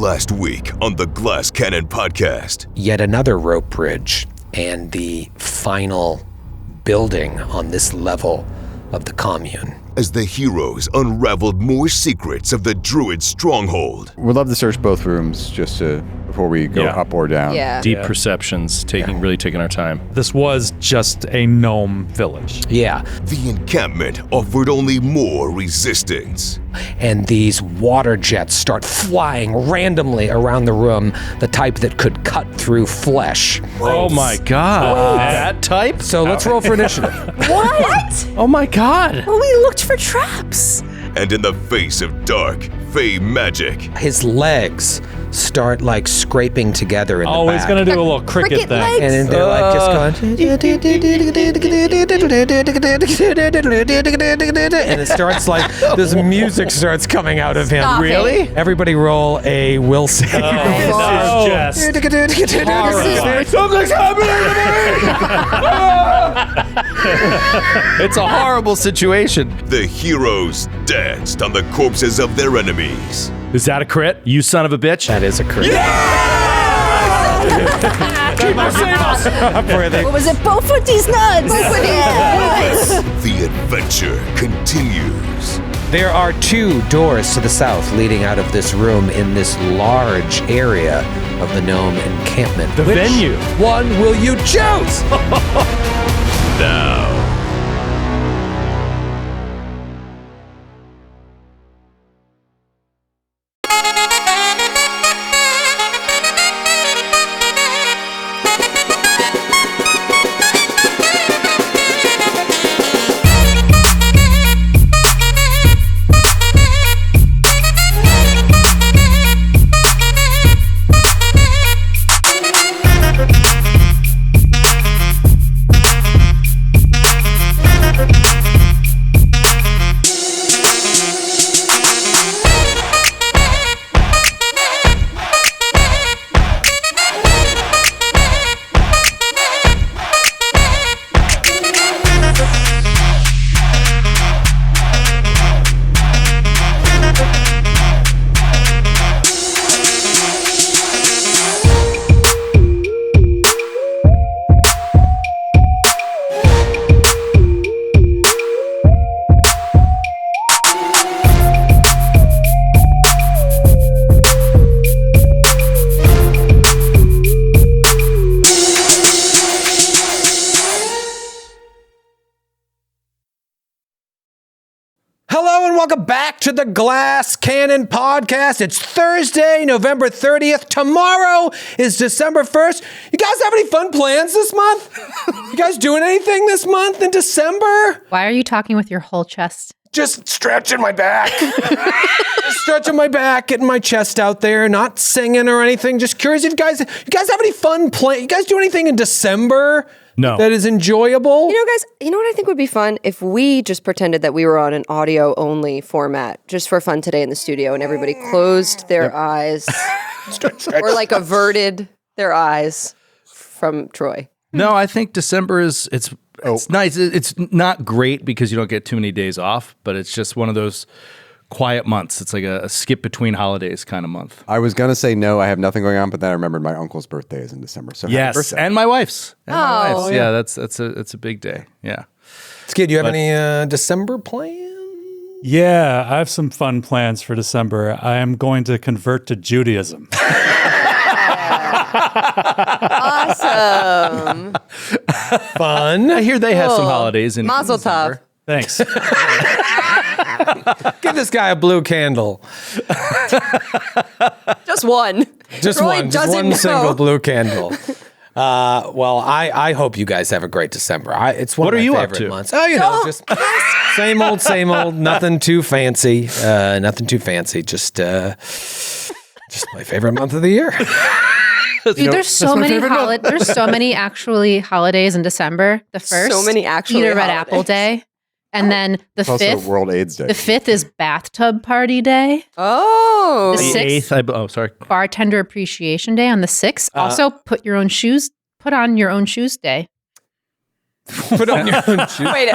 last week on the Glass Cannon podcast. Yet another rope bridge and the final building on this level of the commune. As the heroes unraveled more secrets of the Druid stronghold. We'd love to search both rooms just before we go up or down. Yeah. Deep perceptions, really taking our time. This was just a gnome village. Yeah. The encampment offered only more resistance. And these water jets start flying randomly around the room, the type that could cut through flesh. Oh my god. That type? So let's roll for initiative. What? Oh my god. Well, we looked for traps. And in the face of dark, fey magic. His legs start like scraping together in the back. Oh, he's gonna do a little cricket thing. legs. And then they're like just going, and it starts like this music starts coming out of him. Stop Really? it. Everybody roll a will save. This is just horrifying. Something's happening to me! It's a horrible situation. The heroes danced on the corpses of their enemies. Is that a crit? You son of a bitch. That is a crit. What was it? Bofooties nuts. Bofooties. The adventure continues. There are two doors to the south leading out of this room in this large area of the gnome encampment. The Which venue. one will you choose? Now. Welcome back to the Glass Cannon podcast. It's Thursday, November 30th. Tomorrow is December 1st. You guys have any fun plans this month? You guys doing anything this month in December? Why are you talking with your whole chest? Just stretching my back. Just stretching my back, getting my chest out there, not singing or anything. Just curious if you guys have any fun plans. You guys do anything in December? No. That is enjoyable? You know, guys, you know what I think would be fun? If we just pretended that we were on an audio-only format, just for fun today in the studio, and everybody closed their eyes, or like averted their eyes from Troy. No, I think December it's nice. It's not great because you don't get too many days off, but it's just one of those quiet months. It's like a skip between holidays kind of month. I was going to say no, I have nothing going on, but then I remembered my uncle's birthday is in December. So happy Yes, birthday. and my wife's. Oh. Yeah, that's a big day. Yeah. Skid, you have any December plans? Yeah, I have some fun plans for December. I am going to convert to Judaism. Awesome. Fun. I hear they have some holidays in Mazel December. tov. Thanks. Give this guy a blue candle. Just one. Just Troy one. Just doesn't one know. single blue candle. Well, I hope you guys have a great December. It's one What of are my you up favorite to? months. Oh, you know, just same old, nothing too fancy. Just my favorite month of the year. Dude, there's so many actually holidays in December. The first, So many actually Eat a Red holidays. Apple Day, and then the It's also fifth, World AIDS Day. the fifth is Bathtub Party Day. Oh. The The sixth, 8th, sorry. Bartender Appreciation Day on the 6th. Also, put on your own shoes day. Put on your own shoes. Wait,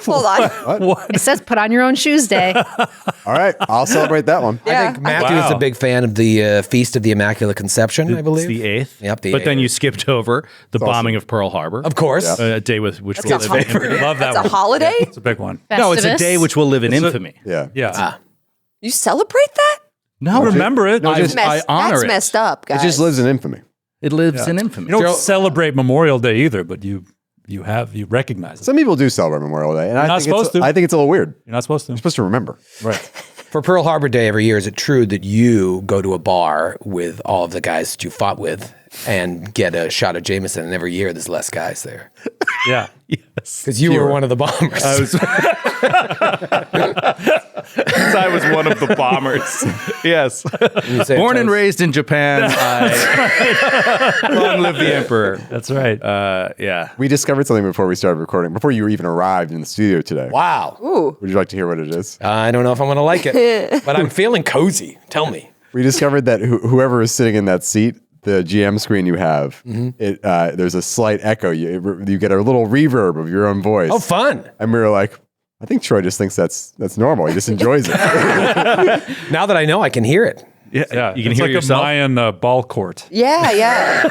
hold on. It says put on your own shoes day. All right, I'll celebrate that one. Yeah. I think Matthew is a big fan of the Feast of the Immaculate Conception, I believe. It's the 8th. Yep, the But then 8th. you skipped over the bombing of Pearl Harbor. Of course. A day with which That's will a live in holiday. infamy. Love that That's a one. holiday? It's a big one. No, it's a Festivus. day which will live in infamy. Yeah. Yeah. You celebrate that? No, Remember it. No, Just- I honor That's it. messed up, It guys. just lives in infamy. It lives in infamy. you don't celebrate Memorial Day either, but you recognize it. Some people do celebrate Memorial Day, and not I think supposed to. I think it's a little weird. You're not supposed to. You're supposed to remember. Right. For Pearl Harbor Day every year, is it true that you go to a bar with all of the guys that you fought with and get a shot of Jameson, and every year there's less guys there? Yeah. Yes. Because you were one of the bombers. I was one of the bombers. Yes. You say Born and toast. raised in Japan. Long live the emperor. That's right. Yeah. We discovered something before we started recording, before you even arrived in the studio today. Wow. Ooh. Would you like to hear what it is? I don't know if I'm going to like it, but I'm feeling cozy. Tell me. We discovered that whoever is sitting in that seat, the GM screen you have, there's a slight echo. You get a little reverb of your own voice. Oh, fun. And we were like, I think Troy just thinks that's normal. He just enjoys it. Now that I know, I can hear it. yeah. You can it's hear like yourself. a Mayan ball court. Yeah.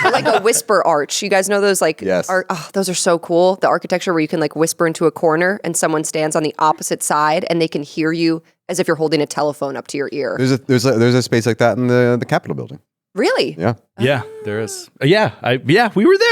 Or like a whisper arch. You guys know those Yes. those are so cool. The architecture where you can like whisper into a corner and someone stands on the opposite side and they can hear you as if you're holding a telephone up to your ear. There's a space like that in the Capitol building. Really? Yeah. Yeah, there is. We were there.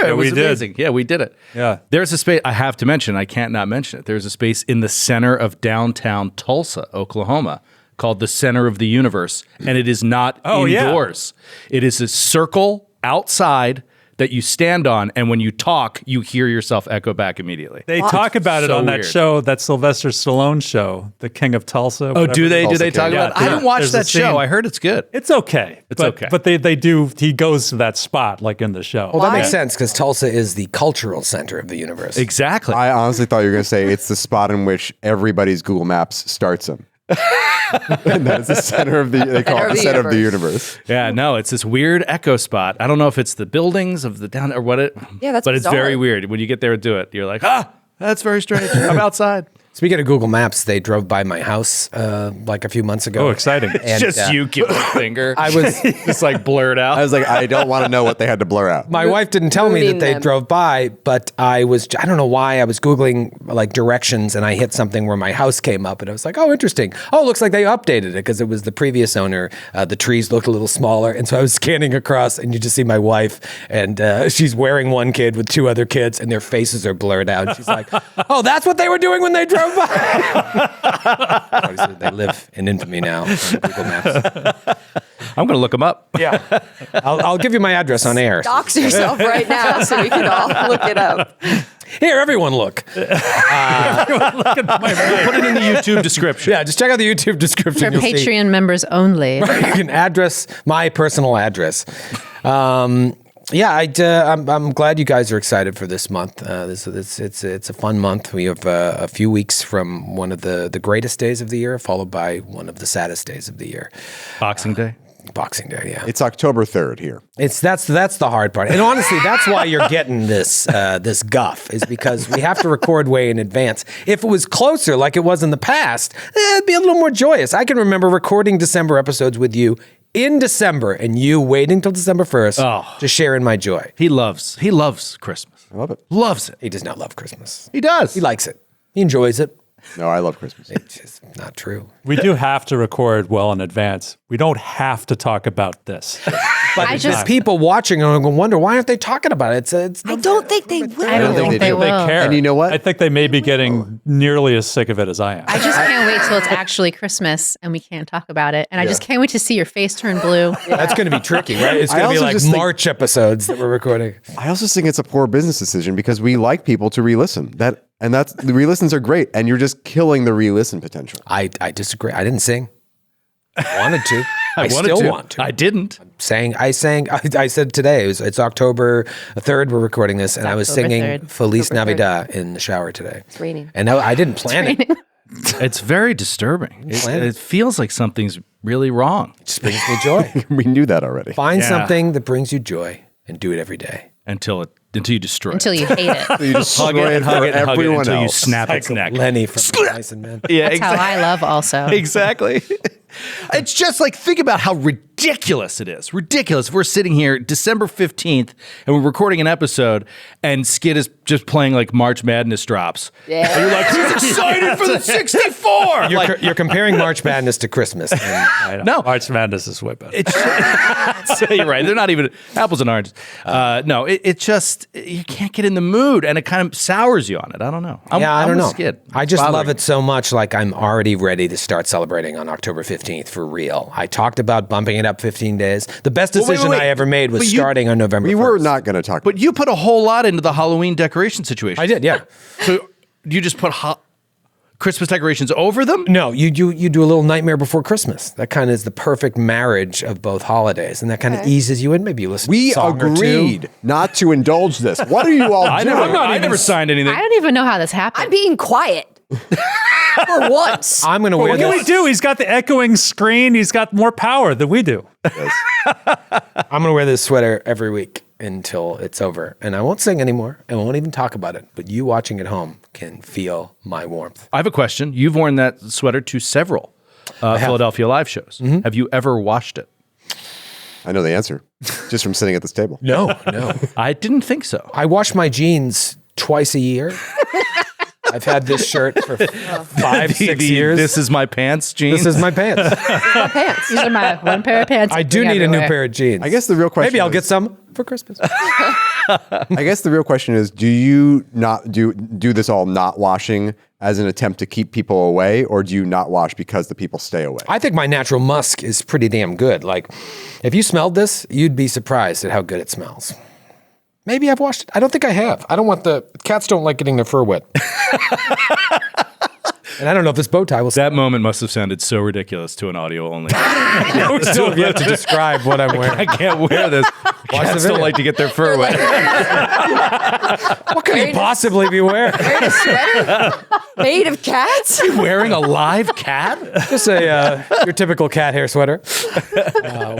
Yeah, It was we did. amazing. Yeah, we did it. Yeah. There's a space I have to mention. I can't not mention it. There's a space in the center of downtown Tulsa, Oklahoma, called the Center of the Universe, and it is not indoors. It is a circle outside that you stand on, and when you talk, you hear yourself echo back immediately. They talk about it so on that weird. show, that Sylvester Stallone show, The King of Tulsa. Oh, whatever. do they? Do Tulsa they talk King. about? Yeah, I didn't watch there's a that show. scene. I heard it's good. It's okay. It's okay. But they do, he goes to that spot like in the show. Well, that Why? makes sense because Tulsa is the cultural center of the universe. Exactly. I honestly thought you were going to say it's the spot in which everybody's Google Maps starts in. And that's the center of they call it the center of the universe. Yeah, no, it's this weird echo spot. I don't know if it's the buildings of the down or what it. Yeah, that's But it's bizarre. very weird when you get there and do it. You're like, that's very strange. I'm outside. Speaking of Google Maps, they drove by my house like a few months ago. Oh, exciting. And, Just you giving a finger. I was. just like blurred out. I was like, I don't want to know what they had to blur out. My wife didn't tell me that Mooning they them. drove by, but I don't know why I was Googling like directions and I hit something where my house came up and I was like, oh, interesting. Oh, it looks like they updated it because it was the previous owner. The trees looked a little smaller. And so I was scanning across and you just see my wife and she's wearing one kid with two other kids and their faces are blurred out. And she's like, oh, that's what they were doing when they drove by. Obviously, they live in infamy now on Google Maps. I'm going to look them up. Yeah. I'll give you my address on air. Dox yourself right now so we can all look it up. Here, everyone look. Put it in the YouTube description. Yeah, just check out the YouTube description. For You'll see. Patreon members only. You can address my personal address. I'm glad you guys are excited for this month. It's a fun month. We have a few weeks from one of the greatest days of the year, followed by one of the saddest days of the year. Boxing Day. Boxing Day, yeah. It's October 3rd here. That's the hard part, and honestly, that's why you're getting this guff is because we have to record way in advance. If it was closer, like it was in the past, it'd be a little more joyous. I can remember recording December episodes with you in December, and you waiting till December 1st to share in my joy. He loves Christmas. I love it. Loves it. He does not love Christmas. He does. He likes it. He enjoys it. No, I love Christmas. It's just not true. We do have to record well in advance. We don't have to talk about this. But I just- people watching are going to wonder, why aren't they talking about it? It's I don't think they will. I don't think they They will. care. And you know what? I think they may be getting nearly as sick of it as I am. I just can't wait till it's actually Christmas and we can't talk about it. And I just can't wait to see your face turn blue. That's going to be tricky, right? It's I going to be also like just think- March episodes that we're recording. I also think it's a poor business decision because we like people to re-listen. That's the re-listens are great, and you're just killing the re-listen potential. I disagree. I didn't sing. I wanted to. I wanted still to. want to. I didn't. I said today, it's October 3rd, we're recording this, and I was October singing 3rd. Feliz October 3rd. Navidad in the shower today. It's raining. And I didn't plan it. It It's very disturbing. It feels like something's really wrong just brings me joy. We knew that already. Find Yeah. something that brings you joy and do it every day. until it Until you destroy until it. you hate it. You just Hug destroy it and hug it and hug it everyone until you else. snap its neck. Lenny from Mice and Men. Yeah, That's how I love also. Exactly. It's just like, think about how ridiculous it is. Ridiculous. If we're sitting here December 15th and we're recording an episode and Skid is just playing like March Madness drops. Yeah. And you're like, who's excited for the 64? You're comparing March Madness to Christmas. And No. March Madness is way better. You're right. They're not even apples and oranges. No, it just, you can't get in the mood and it kind of sours you on it. I don't know. I don't with know. Skid. I just Bothering love it so much. Like I'm already ready to start celebrating on October 15th for real. I talked about bumping it up 15 days. The best Well, wait, decision wait. I ever made was But you- starting on November 1st. We were not going to talk. But you put a whole lot into the Halloween decoration situation. I did, yeah. So you just put Christmas decorations over them? No, you do a little Nightmare Before Christmas. That kind of is the perfect marriage of both holidays, and that kind of eases you in. Maybe you listen to We a song or two. agreed not to indulge this. What are you all doing? I never signed anything. I don't even know how this happened. I'm being quiet. For once. I'm going to wear What can we this. do? He's got the echoing screen. He's got more power than we do. I'm going to wear this sweater every week until it's over, and I won't sing anymore. I won't even talk about it. But you watching at home can feel my warmth. I have a question. You've worn that sweater to several Philadelphia live shows. Mm-hmm. Have you ever washed it? I know the answer, just from sitting at this table. No. I didn't think so. I wash my jeans twice a year. I've had this shirt for 5-6 years. This is my pants jeans. This is my pants. My pants. These are my one pair of pants. I do bring need a new everywhere. pair of jeans. I guess the real question. Maybe I'll is- get some for Christmas. I guess the real question is: do you not do this all not washing as an attempt to keep people away, or do you not wash because the people stay away? I think my natural musk is pretty damn good. Like, if you smelled this, you'd be surprised at how good it smells. Maybe I've washed it. I don't think I have. I don't want cats don't like getting their fur wet. And I don't know if this bow tie will That moment must have sounded so ridiculous to an audio only. still have to describe what I'm wearing. I can't wear this. Cats don't video. like to get their fur wet. What could he possibly be wearing? Wearing a sweater made of cats? Wearing a live cat? Just your typical cat hair sweater.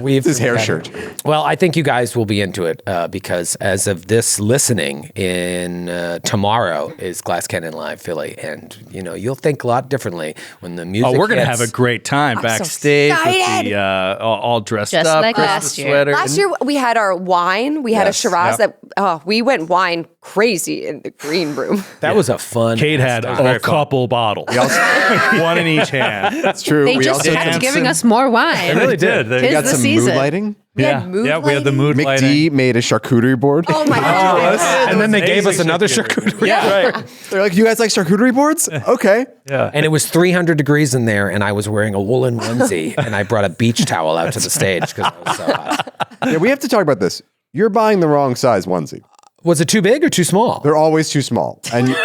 Weave His from hair cat shirt. Well, I think you guys will be into it because as of this listening in tomorrow is Glass Cannon Live Philly, and you'll think a lot differently when the music. Oh, we're going to hits. have a great time backstage with excited. the all dressed Just up like Christmas last year. sweater. Last year we had our wine. We had Yes. a Shiraz that we went wine crazy in the green room. That was a fun. Kate had a couple bottles. One in each hand. That's true. They we just also kept dancing. giving us more wine. They really did. They Tis got the some season. mood lighting. We Yeah. had mood Yeah, we had the lighting. mood Mick lighting. D made a charcuterie board. Oh my god. And then they gave us amazing another charcuterie. charcuterie. Yeah, right. They're like, you guys like charcuterie boards? Okay. Yeah. And it was 300 degrees in there, and I was wearing a woolen onesie, and I brought a beach towel out to the stage because it was so hot. Yeah, we have to talk about this. You're buying the wrong size onesie. Was it too big or too small? They're always too small. And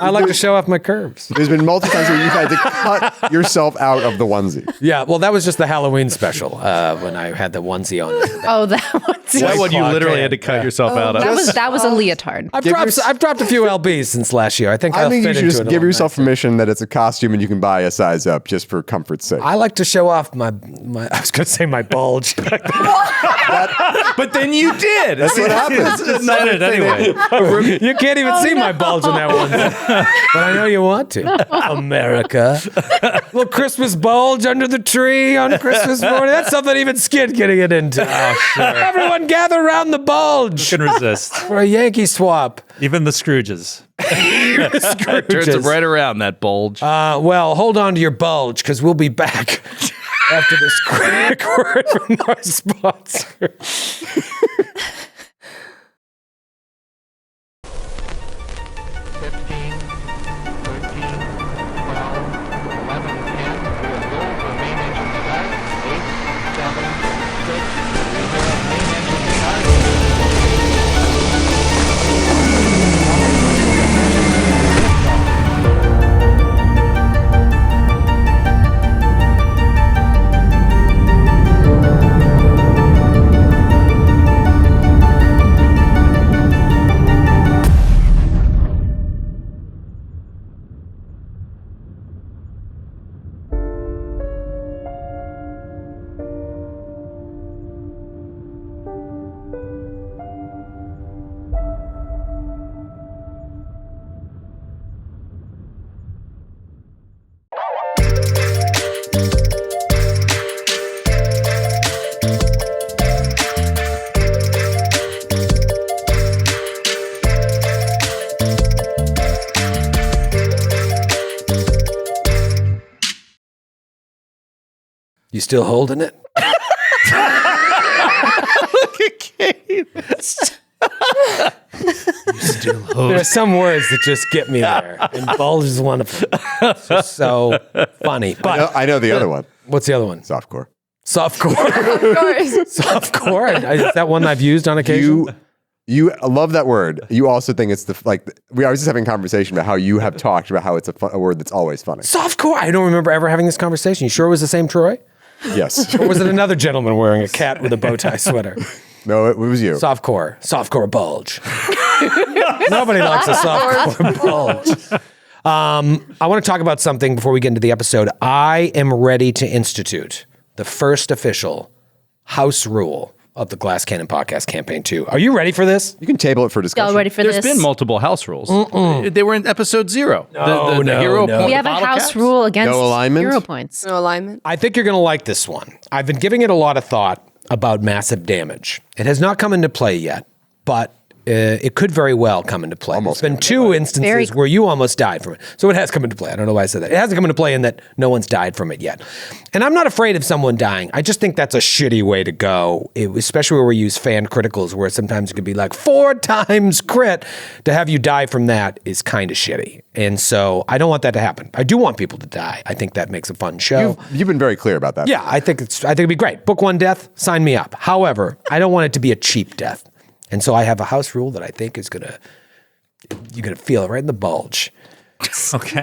I like to show off my curves. there's been multiple times where you've had to cut yourself out of the onesie. Yeah, well, that was just the Halloween special when I had the onesie on. Oh, that was. That one you Claw literally can. had to cut yourself out of. That was a leotard. I've dropped a few LBs since last year. I think I'll I think you fit should into just it a give little yourself nicer. permission that it's a costume and you can buy a size up just for comfort's sake. I like to show off my I was going to say my bulge. But then you did. That's what happens. Said it anyway. You can't even see my bulge in that one. But I know you want to. America. Little Christmas bulge under the tree on Christmas morning. That's something even Skid getting it into. Oh, sure. Everyone gather around the bulge Can resist. for a Yankee swap. Even the Scrooges. Turns it right around that bulge. Well, hold on to your bulge because we'll be back after this quick word from our sponsor. 15, 13, 12, 11, 10. We have go for main engine start. 8, 7, 6. We have main engine start. You still holding it? Look at Kate. There are some words that just get me there, and bulge is one of them. It's just so funny. But I know the other one. what's the other one? Softcore. Softcore. Of course. Softcore. Is that one I've used on occasion? You love that word. You also think it's I was just having a conversation about how you have talked about how it's a word that's always funny. Softcore. I don't remember ever having this conversation. You sure it was the same Troy? Yes. Or was it another gentleman wearing a cat with a bow tie sweater? No, it was you. Softcore bulge. Nobody likes a softcore bulge. I want to talk about something before we get into the episode. I am ready to institute the first official house rule of the Glass Cannon Podcast Campaign 2. Are you ready for this? You can table it for discussion. Y'all ready for There's this? been multiple house rules. They were in episode 0. No, the hero no. We have a bottle house caps? rule against No alignment? hero points. No alignment. I think you're going to like this one. I've been giving it a lot of thought about massive damage. It has not come into play yet, but it could very well come into play. There's been 2 instances where you almost died from it. So it has come into play. I don't know why I said that. It hasn't come into play in that no one's died from it yet. And I'm not afraid of someone dying. I just think that's a shitty way to go, especially where we use fan criticals, where sometimes it could be like 4 times crit. To have you die from that is kind of shitty. And so I don't want that to happen. I do want people to die. I think that makes a fun show. You've been very clear about that. Yeah, I think it'd be great. Book 1 death, sign me up. However, I don't want it to be a cheap death. And so I have a house rule that I think is you're gonna feel it right in the bulge. Okay.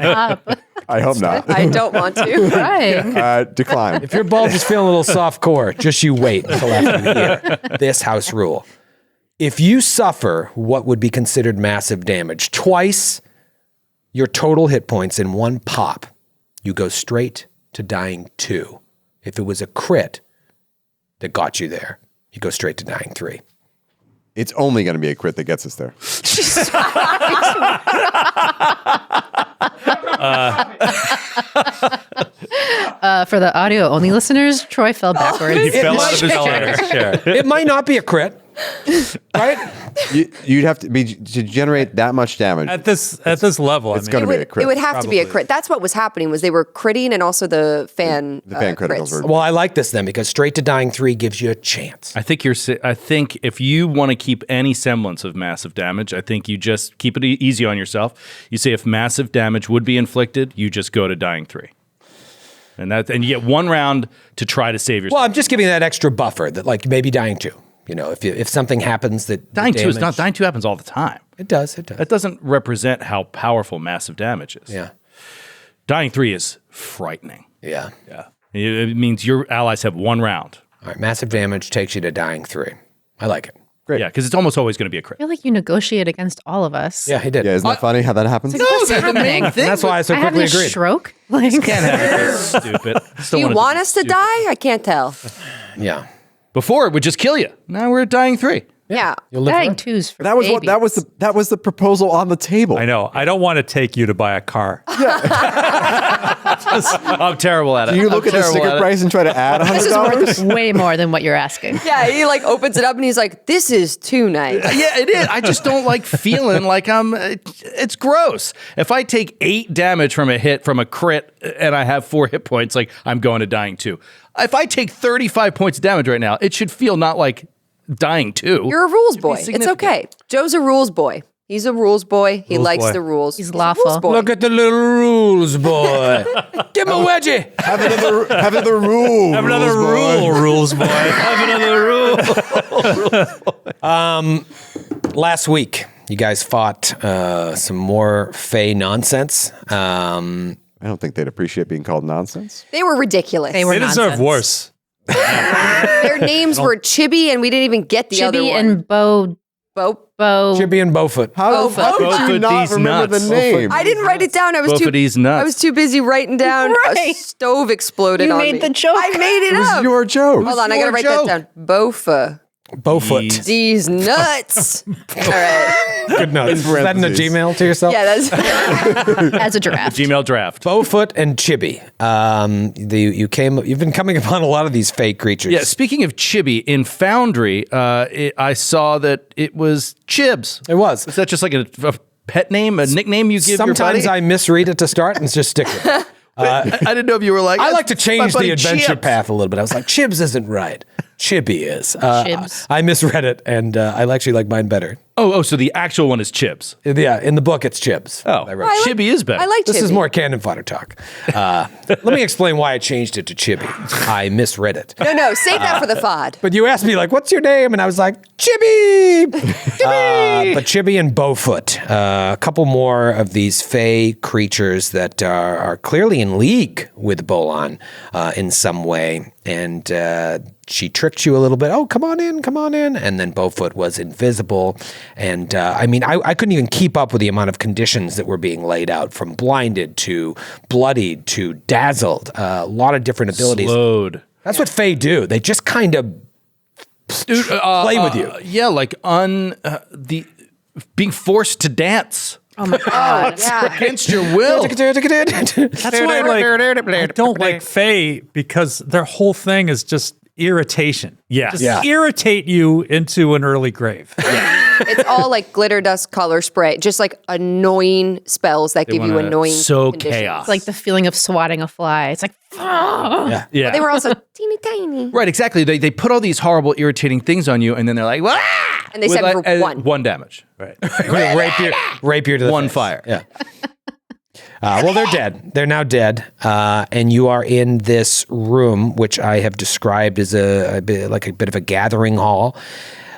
I hope not. I don't want to. Right. Decline. If your bulge is feeling a little soft core, just you wait until after you hear this house rule. If you suffer what would be considered massive damage, twice your total hit points in one pop, you go straight to dying 2. If it was a crit that got you there, you go straight to dying 3. It's only going to be a crit that gets us there. For the audio only listeners, Troy fell backwards. He fell out of his chair. It might not be a crit, right? You'd have to generate that much damage. At this level, It's going to be a crit. It would have to be a crit. That's what was happening, was they were critting and also the fan criticals crits. were. Well, I like this then because straight to dying 3 gives you a chance. I think if you want to keep any semblance of massive damage, I think you just keep it easy on yourself. You say if massive damage would be inflicted, you just go to dying 3. And you get 1 round to try to save yourself. Well, I'm just giving that extra buffer that like maybe dying 2. You know, if something happens that dying 2 is not dying 2 happens all the time. It does. That doesn't represent how powerful massive damage is. Yeah. Dying 3 is frightening. Yeah. Yeah. It means your allies have 1 round. All right. Massive damage takes you to dying 3. I like it. Great. Yeah, because it's almost always going to be a crit. I feel like you negotiate against all of us. Yeah, he did. Yeah, isn't that funny how that happens? What's happening? That's why I so I having quickly a agreed. stroke? Like, Can't have it. It's stupid. Do you want us to die? I can't tell. Yeah. Before it would just kill you. Now we're at dying 3. Yeah. You'll live dying forever. 2's for That was babies. that was the proposal on the table. I know. I don't want to take you to buy a car. I'm terrible at it. Do you look I'm at the terrible sticker at it. price and try to add This is $100? way more than what you're asking. Yeah, he like opens it up and he's like, this is too nice. Yeah, it is. I just don't like feeling like it's gross. If I take 8 damage from a hit from a crit and I have 4 hit points, like I'm going to dying 2. If I take 35 points of damage right now, it should feel not like dying 2. You're a rules boy. It's significant. okay. Joe's a rules boy. He's a rules boy. He likes boy. the rules. He's a lawful. rules boy. Look at the little rules, boy. Give him a wedgie. Have another rule. Have another rules boy. Have another rule. Last week, you guys fought some more Fey nonsense. I don't think they'd appreciate being called nonsense. They were ridiculous. They were They deserve nonsense. worse. Their names were Chibi, and we didn't even get the other Chibi one. and Bo. Chibi and Beaufoot. How did you Beaufoot not these remember nuts. the name? I didn't write it down. I was Beaufoot these nuts. I was too busy writing down. A Right. stove exploded You on made me. the joke. I made it It was up. your joke. Hold on, I gotta your write joke. that down. Bofa. Beaufoot. Jeez. These nuts. All right. Good notes. Is that in a parentheses. Gmail to yourself? Yeah, that's As a draft. Gmail draft. Beaufoot and Chibi. You've been coming upon a lot of these fake creatures. Yeah, speaking of chibi, in Foundry, I saw that it was Chibs. It was. Is that just like a pet name, a nickname you give Sometimes your buddy? I misread it to start and just stick with it. I didn't know if you were like. I like to change my buddy the adventure Chips. path a little bit. I was like, Chibs isn't right. Chibi is. Chibs. I misread it, and I actually like mine better. Oh, so the actual one is Chips. Yeah, in the book, it's Chibs. Oh, I wrote. Chibi is better. I like This is Chibi. more cannon fodder talk. Let me explain why I changed it to Chibi. I misread it. No, save that for the FOD. But you asked me, like, what's your name? And I was like, Chibi! Chibi! But Chibi and Bowfoot, a couple more of these fey creatures that are clearly in league with Bolon in some way. And she tricked you a little bit. Oh, come on in. And then Bowfoot was invisible. And I couldn't even keep up with the amount of conditions that were being laid out, from blinded to bloodied to dazzled. A lot of different abilities. Slowed. That's what Fae do. They just kind of play with you. Yeah, like being forced to dance Oh my god. Yeah. against your will. That's why I don't like Fae, because their whole thing is just irritation. Yes. Just Yeah. irritate you into an early grave. It's all like glitter dust color spray, just like annoying spells that give you wanna annoying sow conditions. chaos. It's like the feeling of swatting a fly. It's like, Yeah. Yeah. They were also teeny tiny. Right, exactly. They put all these horrible, irritating things on you, and then they're like, "Wah!" And they With said for one. one damage. Right. Rapier to the One face. fire. Yeah. Well, they're dead. They're now dead. And you are in this room, which I have described as a bit of a gathering hall.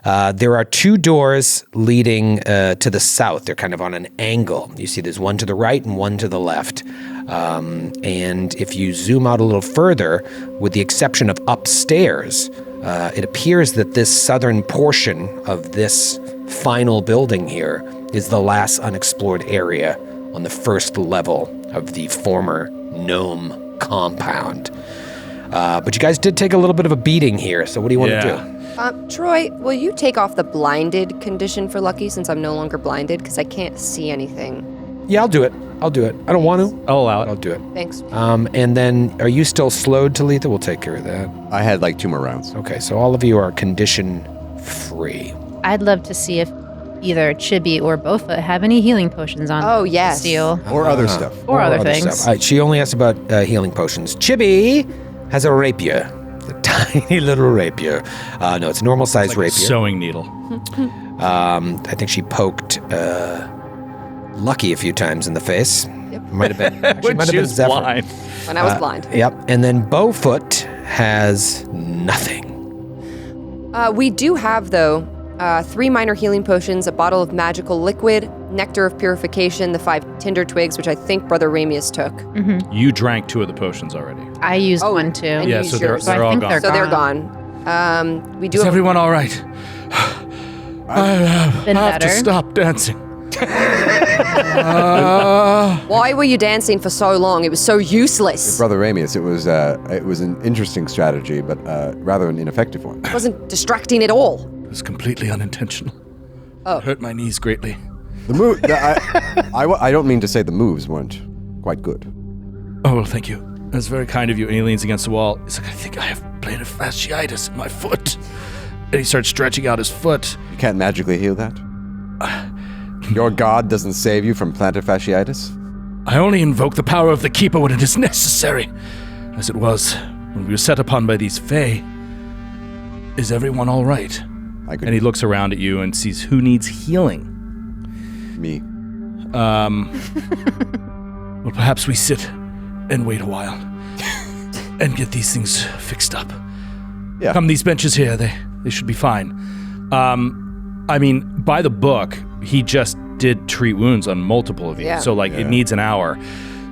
There are two doors leading to the south. They're kind of on an angle. You see there's one to the right and one to the left. And if you zoom out a little further, with the exception of upstairs, it appears that this southern portion of this final building here is the last unexplored area on the first level of the former gnome compound. But you guys did take a little bit of a beating here, so what do you want to do? Troy, will you take off the blinded condition for Lucky, since I'm no longer blinded, because I can't see anything? Yeah, I'll do it. I don't want to. I'll allow it. I'll do it. Thanks. And then, are you still slowed, Talitha? We'll take care of that. I had like 2 more rounds. Okay, so all of you are condition free. I'd love to see if either Chibi or Bofa have any healing potions on Oh, them to yes. steal. Or other stuff. Or other things. stuff. She only asked about healing potions. Chibi has a rapier. A tiny little rapier. No, it's a normal size Like a rapier. sewing needle. I think she poked Lucky a few times in the face. Might have been. Actually, When might have she been was Zephyr. blind. When I was blind. Yep. And then Bowfoot has nothing. We do have, though, 3 minor healing potions, a bottle of magical liquid, nectar of purification, the 5 tinder twigs, which I think Brother Ramius took. You drank 2 of the potions already. I used Oh, one too. and Yeah, you so used they're yours. So I all think gone. they're So they're gone. gone. We do Is have everyone all right? Been I have to better. stop dancing. Why were you dancing for so long? It was so useless. Brother Ramius, it was an interesting strategy, but rather an ineffective one. It wasn't distracting at all. It was completely unintentional. Oh. It hurt my knees greatly. I don't mean to say the moves weren't quite good. Oh, well, thank you. That's very kind of you. And he leans against the wall. He's like, I think I have plantar fasciitis in my foot. And he starts stretching out his foot. You can't magically heal that? Your god doesn't save you from plantar fasciitis? I only invoke the power of the Keeper when it is necessary, as it was when we were set upon by these Fae. Is everyone all right? And he looks around at you and sees who needs healing. Me. Well, perhaps we sit and wait a while and get these things fixed up. Yeah. Come these benches here, they should be fine. I mean, by the book, he just did treat wounds on multiple of you. Yeah. So, it needs an hour.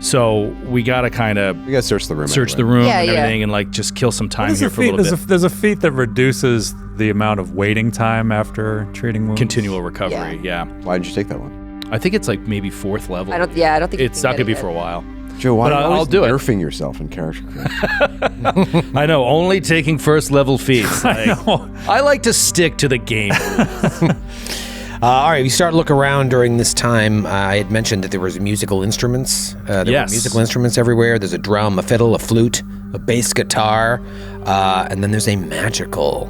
So, we gotta kind of We gotta search the room. search the anyway. room Yeah, and yeah. everything and, just kill some time here for a little There's bit. there's a feat that reduces the amount of waiting time after treating wounds. Continual recovery, yeah. Why didn't you take that one? I think it's maybe 4th level. I don't think It's you not can gonna be get it for a yet. while. Joe, why But are you I'll always do it. nerfing yourself in character creation? I know, only taking 1st level feats. I like to stick to the game. All right, we start to look around during this time. I had mentioned that there was musical instruments. There Yes. were musical instruments everywhere. There's a drum, a fiddle, a flute, a bass guitar, and then there's a magical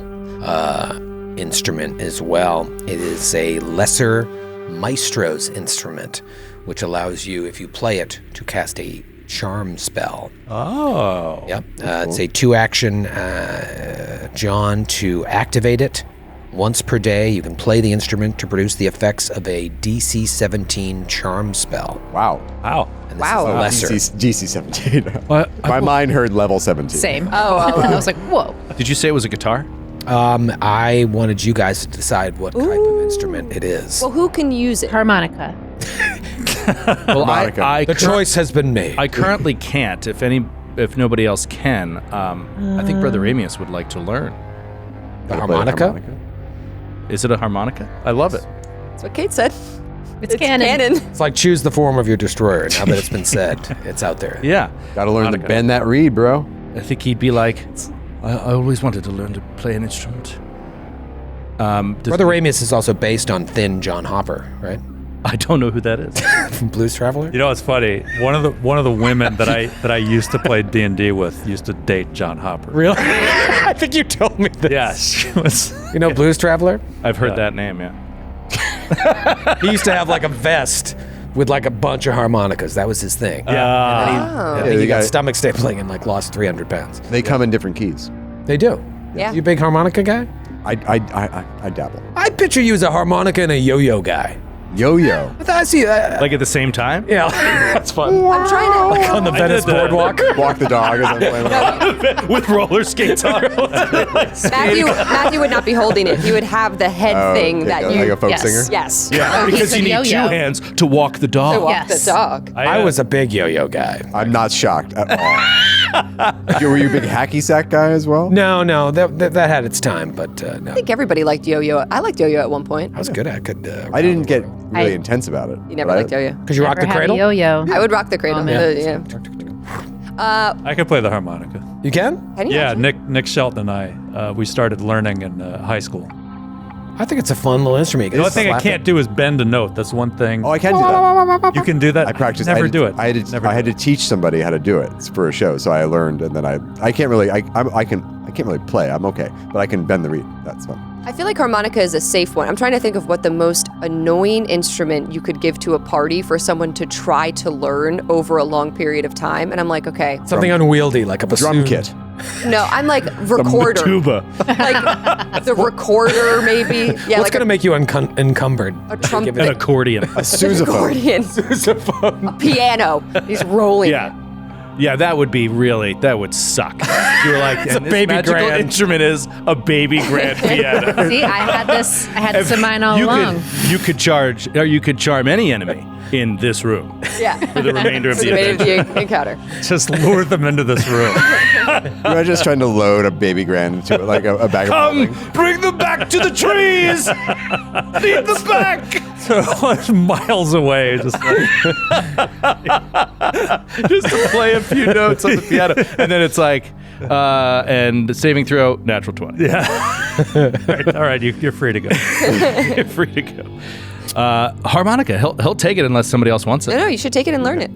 instrument as well. It is a lesser maestro's instrument, which allows you, if you play it, to cast a charm spell. Oh. Yep. It's a 2-action, John, to activate it. Once per day, you can play the instrument to produce the effects of a DC 17 charm spell. Wow. Wow. And this Wow. is lesser. DC 17. My mind heard level 17. Same. Oh, I was like, whoa. Did you say it was a guitar? I wanted you guys to decide what type of instrument it is. well, who can use it? Harmonica. Well, Harmonica. The choice has been made. I currently can't. If nobody else can, I think Brother Amius would like to learn. The harmonica? Is it a harmonica? I love it. That's what Kate said. It's canon. It's like choose the form of your destroyer. Now that it's been said, it's out there. Yeah. Gotta learn to Harmonica. bend that reed, bro. I think he'd be like, I always wanted to learn to play an instrument. Brother Amius is also based on Thin John Hopper, right? I don't know who that is. From Blues Traveler. You know, it's funny. One of the women that I used to play D&D with used to date John Hopper. Really? I think you told me this. Yeah, she was. You know Blues Traveler? I've heard that name, yeah. He used to have like a vest with like a bunch of harmonicas. That was his thing. Yeah. And then he got got- stomach stapling and like lost 300 pounds. They come in different keys. They do. Yeah. You a big harmonica guy? I dabble. I picture you as a harmonica and a yo-yo guy. Yo-yo. I thought I see that. Like at the same time? Yeah, that's fun. I'm trying to. On the Venice did that. boardwalk. Walk the dog as I'm playing. With roller skates on. Matthew would not be holding it. He would have the head thing that like you. a folk yes. singer? Yes. Yeah, because you need two yo-yo. hands to walk the To dog. walk Yes. the dog. I was a big yo-yo guy. I'm not shocked at all. Were you a big hacky sack guy as well? No, that had its time, but no. I think everybody liked yo-yo. I liked yo-yo at one point. I was good. I could. I didn't get really I- intense about it. You never but liked yo-yo. Because you rock the Never had cradle. a yo-yo. I would rock the cradle. Yeah. I could play the harmonica. You can? Can you Yeah, actually? Nick Shelton and I, we started learning in high school. I think it's a fun little instrument. The only thing I can't do is bend a note. That's one thing. Oh, I can do that. You can do that. I practiced. Never I had to- do it. I had to, Never I had do to teach somebody how to do it for a show, so I learned, and then I can't really I can't really play. I'm okay, but I can bend the reed. That's fun. I feel like harmonica is a safe one. I'm trying to think of what the most annoying instrument you could give to a party for someone to try to learn over a long period of time. And I'm like, okay. Something unwieldy, like a Drum bassoon. kit. No, I'm like recorder. Tuba. Like the recorder, maybe. Yeah, What's like going to make you encumbered? a trumpet. An accordion. A sousaphone. accordion. A piano. He's rolling. Yeah. Yeah, that would suck. You were like, and this baby magical grand. instrument is a baby grand piano. See, I had this in mind all along. You could charm any enemy in this room Yeah. for the remainder of For the the event. remainder of the encounter. Just lure them into this room. You're just trying to load a baby grand into it, like a bag of holding. Bring them back to the trees. Lead them back. So miles away, just like, Just to play a few notes on the piano, and then it's like, and saving throw, natural 20. all right, you're free to go. You're free to go. Harmonica, he'll take it unless somebody else wants it. No, you should take it and learn it.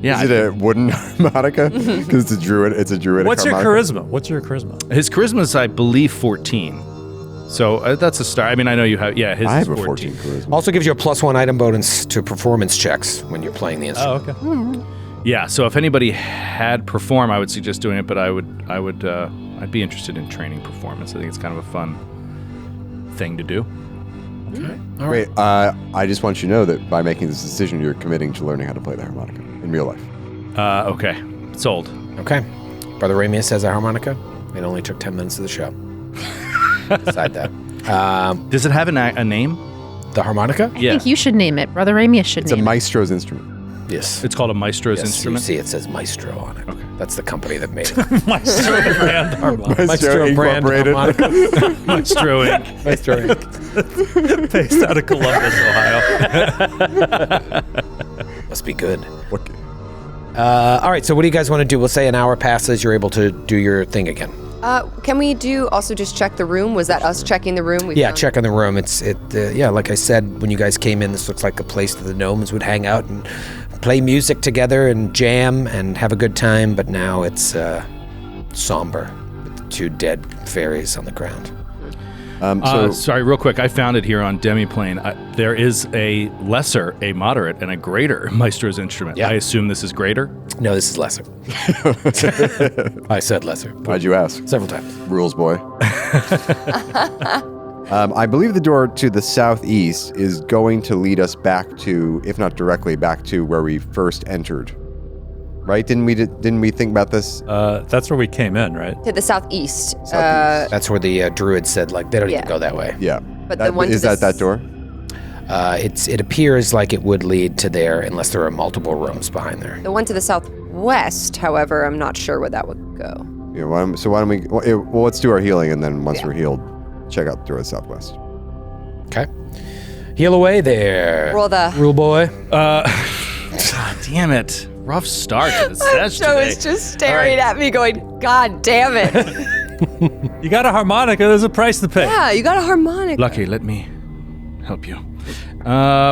Yeah, Is it a wooden harmonica? Because it's a druid. It's a druidic. What's your harmonica. charisma? What's your charisma? his charisma is, I believe, 14. So that's a start. I mean, I know you have. Yeah, his I is have a 14 charisma. Also gives you a +1 item bonus to performance checks when you're playing the instrument. Oh, okay. Yeah. So if anybody had perform, I would suggest doing it. But I'd be interested in training performance. I think it's kind of a fun thing to do. Wait, I just want you to know that by making this decision, you're committing to learning how to play the harmonica in real life. Okay. Sold. Okay. Brother Ramius has a harmonica. It only took 10 minutes of the show. Decide that. Does it have a name? The harmonica? I think you should name it. Brother Ramius should It's a name it. maestro's instrument. Yes. It's called a maestro's Yes, instrument. You see, it says Maestro on it. Okay. That's the company that made it. Maestro brand harmonica. Maestro brand Incorporated. harmonica. Maestro Inc. Maestro Inc. Based out of Columbus, Ohio. Must be good. What? All right, so what do you guys want to do? We'll say an hour passes, you're able to do your thing again. Can we also just check the room? Was that us checking the room? We Yeah, found- check on the room. Yeah, like I said, when you guys came in, this looks like a place that the gnomes would hang out and play music together and jam and have a good time, but now it's somber with 2 dead fairies on the ground. Sorry, real quick. I found it here on Demiplane. There is a lesser, a moderate, and a greater Maestro's instrument. Yeah. I assume this is greater? No, this is lesser. I said lesser. Why'd you ask? Several times. Rules boy. I believe the door to the southeast is going to lead us back to, if not directly, back to where we first entered. Right? Didn't we think about this? That's where we came in, right? To the southeast. Southeast. That's where the druid said, like, they don't even go that way. Yeah. But the one to is the that door? It appears like it would lead to there unless there are multiple rooms behind there. The one to the southwest, however, I'm not sure where that would go. Yeah. Why don't we? Well, let's do our healing, and then once we're healed, check out the door to the southwest. Okay. Heal away there. Roll the- Rule boy. God damn it. Rough start to the session Joe today. is just staring at me going, God damn it. You got a harmonica. There's a price to pay. Yeah, you got a harmonic. Lucky, let me help you.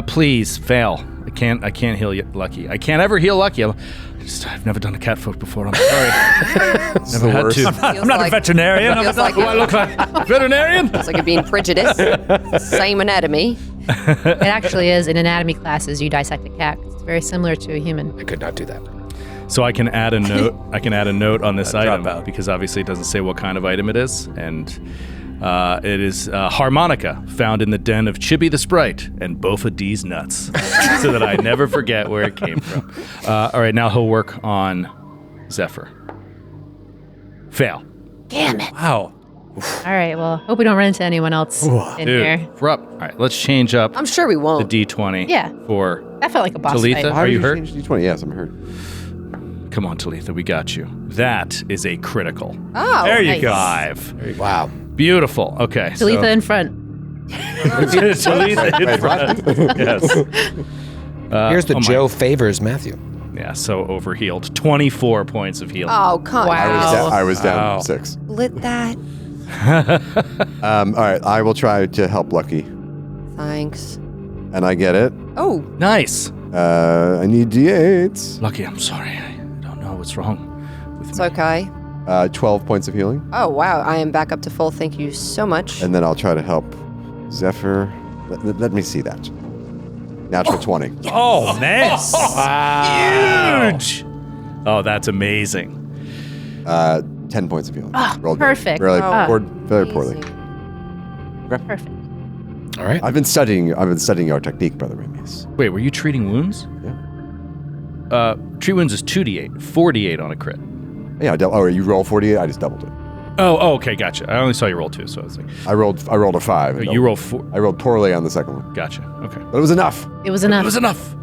Please, fail. I can't heal you, Lucky. I can't ever heal Lucky. I've never done a catfolk before. I'm sorry. Never had to. I'm not a veterinarian. Feels like Do I look like veterinarian? It's like you're being prejudiced. Same anatomy. It actually is in anatomy classes. You dissect a cat. It's very similar to a human. I could not do that. So I can add a note. I can add a note on this item out. because obviously it doesn't say what kind of item it is, and it is harmonica found in the den of Chibi the Sprite and Bofa D's nuts, so that I never forget where it came from. All right, now he'll work on Zephyr. Fail. Damn it. Wow. All right, well, hope we don't run into anyone else in here. We're up. All right, let's change up I'm sure we the won't. D20. Yeah. For That felt like a boss Talitha. fight. How Are did you hurt? change D20? Yes, I'm hurt. Come on, Talitha, we got you. That is a critical. Oh, There you nice. go. 5. Wow. Beautiful. Okay. Talitha in front. Talitha in front. Yes. Here's the oh my- Joe favors Matthew. Yeah, so overhealed. 24 points of healing. Oh, come Wow. on. I was down Wow. 6. Split that. All right, I will try to help Lucky, Thanks. and I get it. Oh, Nice. I need D8s. Lucky, I'm sorry. I don't know what's wrong with it's me. okay. 12 points of healing, Oh, wow. I am back up to full. Thank you so much. and then I'll try to help Zephyr. Let me see that. Natural 20. Oh, nice. Huge. Oh, that's amazing. 10 points of healing. Ah, Rolled perfect. Really, Ah. very poorly. Amazing. Perfect. All right. I've been studying your technique, Brother Ramius. Wait, were you treating wounds? Yeah. Treat wounds is 2d8, 4d8 on a crit. Yeah. You roll 48. I just doubled it. Oh, okay, gotcha. I only saw you roll 2, so I was like, I rolled a 5. and you roll 4. I rolled poorly on the second one, Gotcha. Okay. but it was enough. It was enough. It was enough.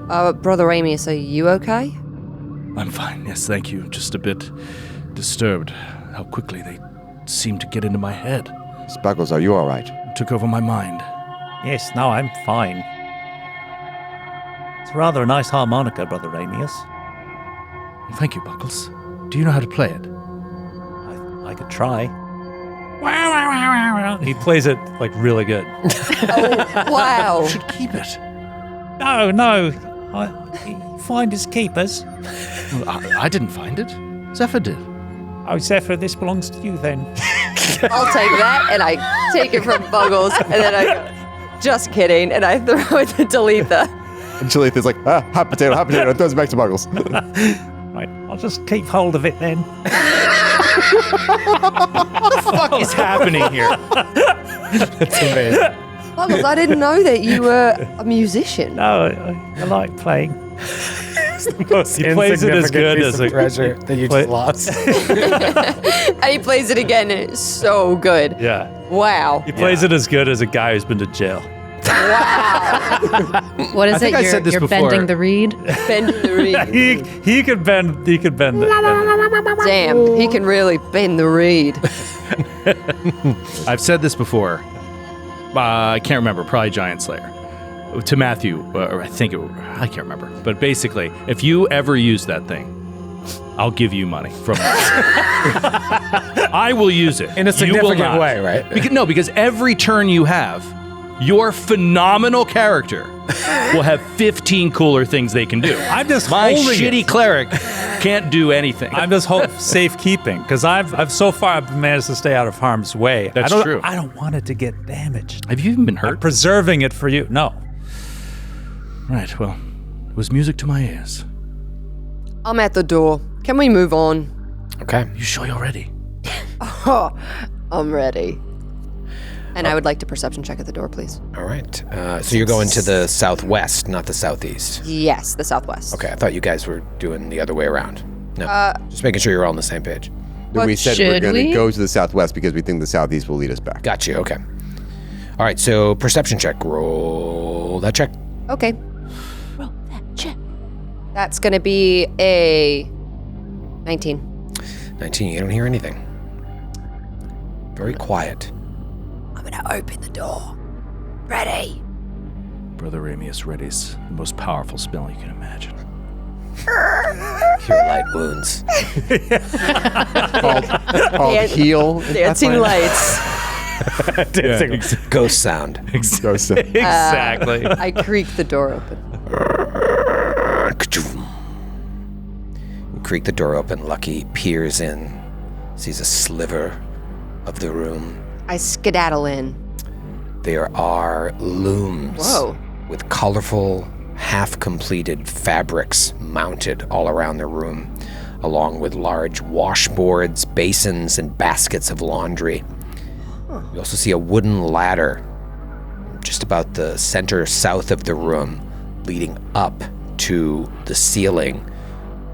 Brother Ramius, are you okay? I'm fine. Yes, thank you. Just a bit disturbed how quickly they seem to get into my head. Spuggles, are you all right? Took over my mind. Yes, no, I'm fine. It's rather a nice harmonica, Brother Ramius. Thank you, Buckles. Do you know how to play it? I could try. He plays it like really good. Wow. You should keep it. No. Find his keepers. I didn't find it. Zephyr did. Oh, Zephyr, this belongs to you then. I'll take that, and I take it from Buggles, and then I go, just kidding, and I throw it to Talitha. And Chalitha's like, hot potato, and throws it back to Buggles. Right, I'll just keep hold of it then. What is happening here? That's amazing. Buggles, I didn't know that you were a musician. No, I like playing. He plays it as good as a treasure that you play- just lost. And he plays it again, and it's so good. Yeah. Wow. He plays it as good as a guy who's been to jail. What is I think it? I said this You're before. bending the reed? Bend the reed. He could bend it. Damn, he can really bend the reed. I've said this before. I can't remember. Probably Giant Slayer. To Matthew, or I can't remember. But basically, if you ever use that thing, I'll give you money from I will use it. In a You will significant not. way, right? Because every turn you have, your phenomenal character will have 15 cooler things they can do. I'm just My holding shitty it. cleric can't do anything. I'm just safekeeping because I've so far managed to stay out of harm's way. That's true. I don't want it to get damaged. Have you even been hurt? I'm preserving it for you. No. Right, well, it was music to my ears. I'm at the door. Can we move on? Okay. You sure you're ready? I'm ready. And I would like to perception check at the door, please. All right. So you're going to the southwest, not the southeast. Yes, the southwest. Okay, I thought you guys were doing the other way around. No, just making sure you're all on the same page. We said we're should going to we? go to the southwest because we think the southeast will lead us back. Got you. Okay. All right. So perception check. Roll that check. Okay. Roll that check. That's going to be a 19. 19. You don't hear anything. Very quiet. I'm going to open the door. Ready. Brother Ramius readies the most powerful spell you can imagine. Cure light wounds. Called heal. Dancing lights. Ghost sound. Exactly. I creak the door open. You creak the door open. Lucky peers in, sees a sliver of the room. I skedaddle in. There are looms with colorful, half-completed fabrics mounted all around the room, along with large washboards, basins, and baskets of laundry. You also see a wooden ladder just about the center south of the room, leading up to the ceiling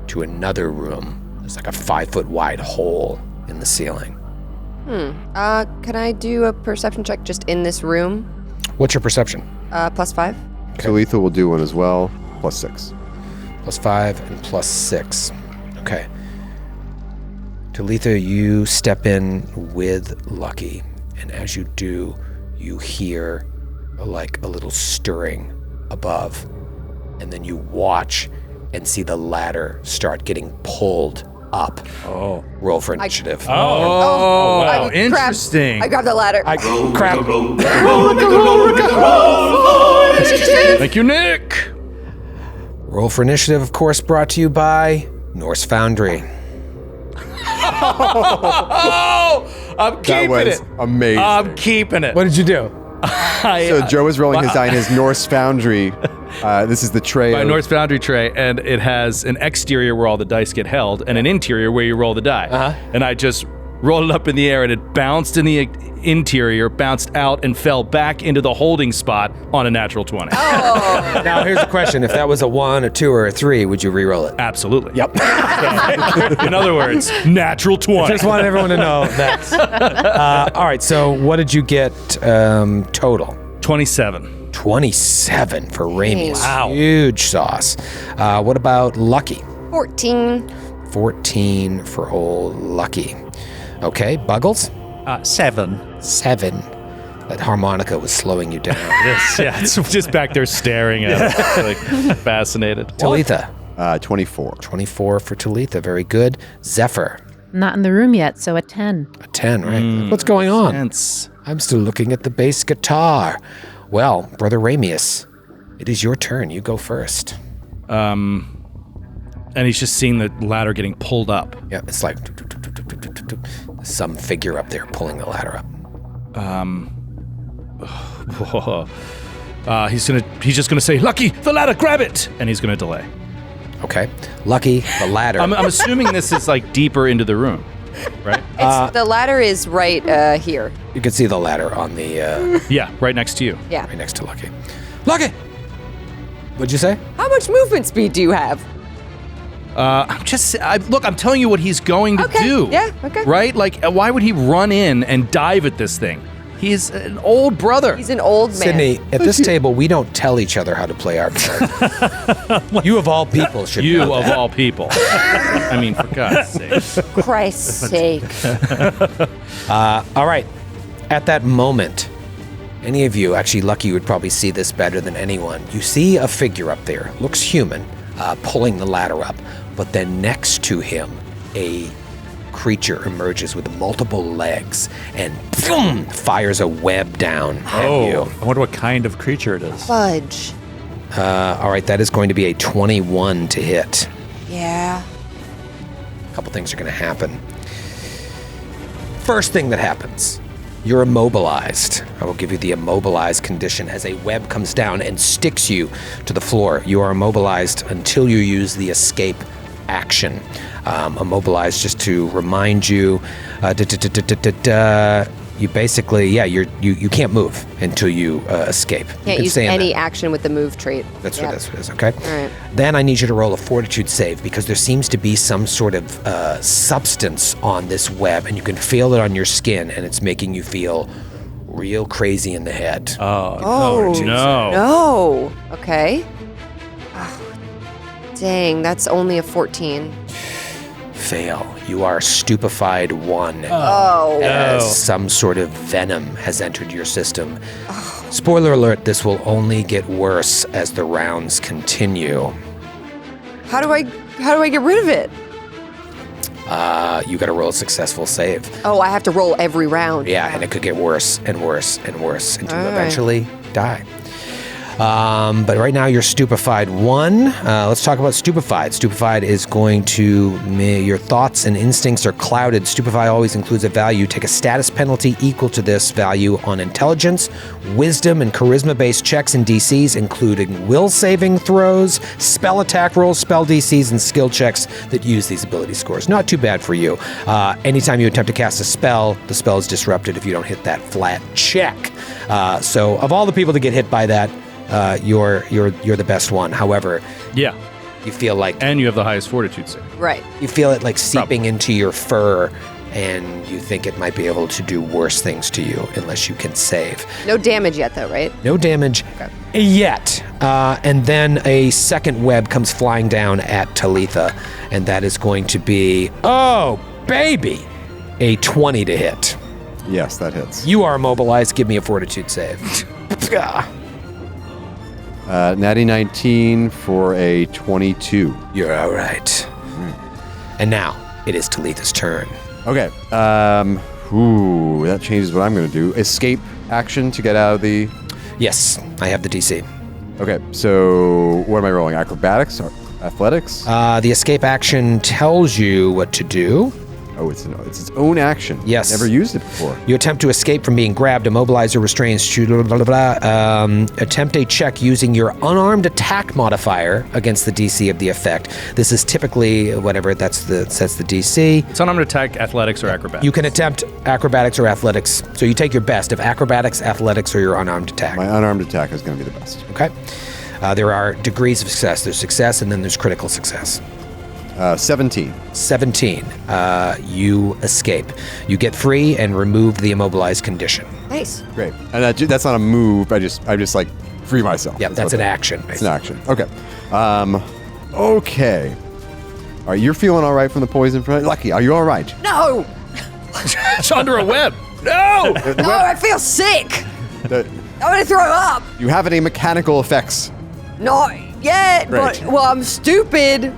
to another room. There's like a 5-foot wide hole in the ceiling. Can I do a perception check just in this room? What's your perception? +5. Talitha will do one as well, +6. +5 and +6. Okay. Talitha, you step in with Lucky, and as you do, you hear like a little stirring above, and then you watch and see the ladder start getting pulled up. Oh. Roll for initiative. Oh, interesting. I grab the ladder. Crap. Thank you, Nick. Roll for initiative, of course, brought to you by Norse Foundry. Oh, I'm keeping That it. was amazing. I'm keeping it. What did you do? So Joe is rolling his die in his Norse Foundry. This is the tray. My Norse Foundry tray, and it has an exterior where all the dice get held, and an interior where you roll the die. And I just rolled it up in the air, and it bounced in the interior, bounced out, and fell back into the holding spot on a natural 20. Now, here's a question. If that was a 1, a 2, or a 3, would you re-roll it? Absolutely. Yep. In other words, natural 20. Just wanted everyone to know that. All right, so what did you get total? 27. 27 for Ramius. Wow. Huge sauce. What about Lucky? 14. 14 for old Lucky. Okay, Buggles? 7. 7. That harmonica was slowing you down. Yeah, it's just back there staring at it, like fascinated. Talitha? 24. 24 for Talitha. Very good. Zephyr? Not in the room yet, so a 10. A 10, right? What's going on? Sense. I'm still looking at the bass guitar. Well, Brother Ramius, it is your turn. You go first. And he's just seeing the ladder getting pulled up. Yeah, it's like some figure up there pulling the ladder up. He's just gonna say, "Lucky, the ladder, grab it!" And he's gonna delay. Okay. Lucky, the ladder. I'm assuming this is like deeper into the room, right? The ladder is right here. You can see the ladder on the, Yeah, right next to you. Yeah. right next to Lucky. Lucky! What'd you say? How much movement speed do you have? I'm telling you what he's going to do. Yeah, okay. Right? Like, why would he run in and dive at this thing? He's an old brother. He's an old man. Sydney, at this table, we don't tell each other how to play our cards. You of all people should You know of that. all people. I mean, for God's sake. Christ's sake. All right. At that moment, any of you, actually Lucky would probably see this better than anyone. You see a figure up there, looks human, pulling the ladder up, but then next to him, a creature emerges with multiple legs and boom, fires a web down at you. I wonder what kind of creature it is. Fudge. All right, that is going to be a 21 to hit. Yeah. A couple things are going to happen. First thing that happens, you're immobilized. I will give you the immobilized condition as a web comes down and sticks you to the floor. You are immobilized until you use the escape action. Immobilized, just to remind you, you basically, you can't move until you escape. Can't use any action with the move trait. That's what it is, okay? All right. Then I need you to roll a fortitude save because there seems to be some sort of substance on this web and you can feel it on your skin and it's making you feel real crazy in the head. Oh, no. No. Okay. Oh, dang, that's only a 14. Fail. You are stupefied 1. Oh. As some sort of venom has entered your system. Oh. Spoiler alert, this will only get worse as the rounds continue. How do I get rid of it? You got to roll a successful save. Oh, I have to roll every round. Yeah, and it could get worse and worse and worse until you eventually die. But right now you're stupefied 1. Let's talk about stupefied. Stupefied is going to, your thoughts and instincts are clouded. Stupefied always includes a value. Take a status penalty equal to this value on intelligence, wisdom, and charisma-based checks and DCs, including will saving throws, spell attack rolls, spell DCs, and skill checks that use these ability scores. Not too bad for you. Anytime you attempt to cast a spell, the spell is disrupted if you don't hit that flat check. So of all the people to get hit by that, you're the best one. However, Yeah. you feel like And you have the highest fortitude save. Right. you feel it like seeping into your fur, and you think it might be able to do worse things to you unless you can save. No damage yet, though, right? No damage yet. And then a second web comes flying down at Talitha, and that is going to be, oh baby, a 20 to hit. Yes, that hits. You are immobilized. Give me a fortitude save. Natty 19 for a 22. You're all right. And now it is Talitha's turn. Okay. That changes what I'm going to do. Escape action to get out of the... Yes, I have the DC. Okay, so what am I rolling? Acrobatics or athletics? The escape action tells you what to do. Oh, it's its own action. Yes. Never used it before. You attempt to escape from being grabbed, immobilized, or restrained. Attempt a check using your unarmed attack modifier against the DC of the effect. This is typically whatever sets the DC. It's unarmed attack, athletics, or acrobatics. You can attempt acrobatics or athletics. So you take your best of acrobatics, athletics, or your unarmed attack. My unarmed attack is going to be the best. Okay. There are degrees of success. There's success, and then there's critical success. 17. 17. You escape. You get free and remove the immobilized condition. Nice. Great. And that's not a move. I just like free myself. Yep, that's an action. It's an action. Okay. Okay. All right, you're feeling all right from the poison? Lucky, are you all right? No! It's under a web. No! No, I feel sick! I want to throw up! You have any mechanical effects? Not yet, Great. but, well, I'm stupid.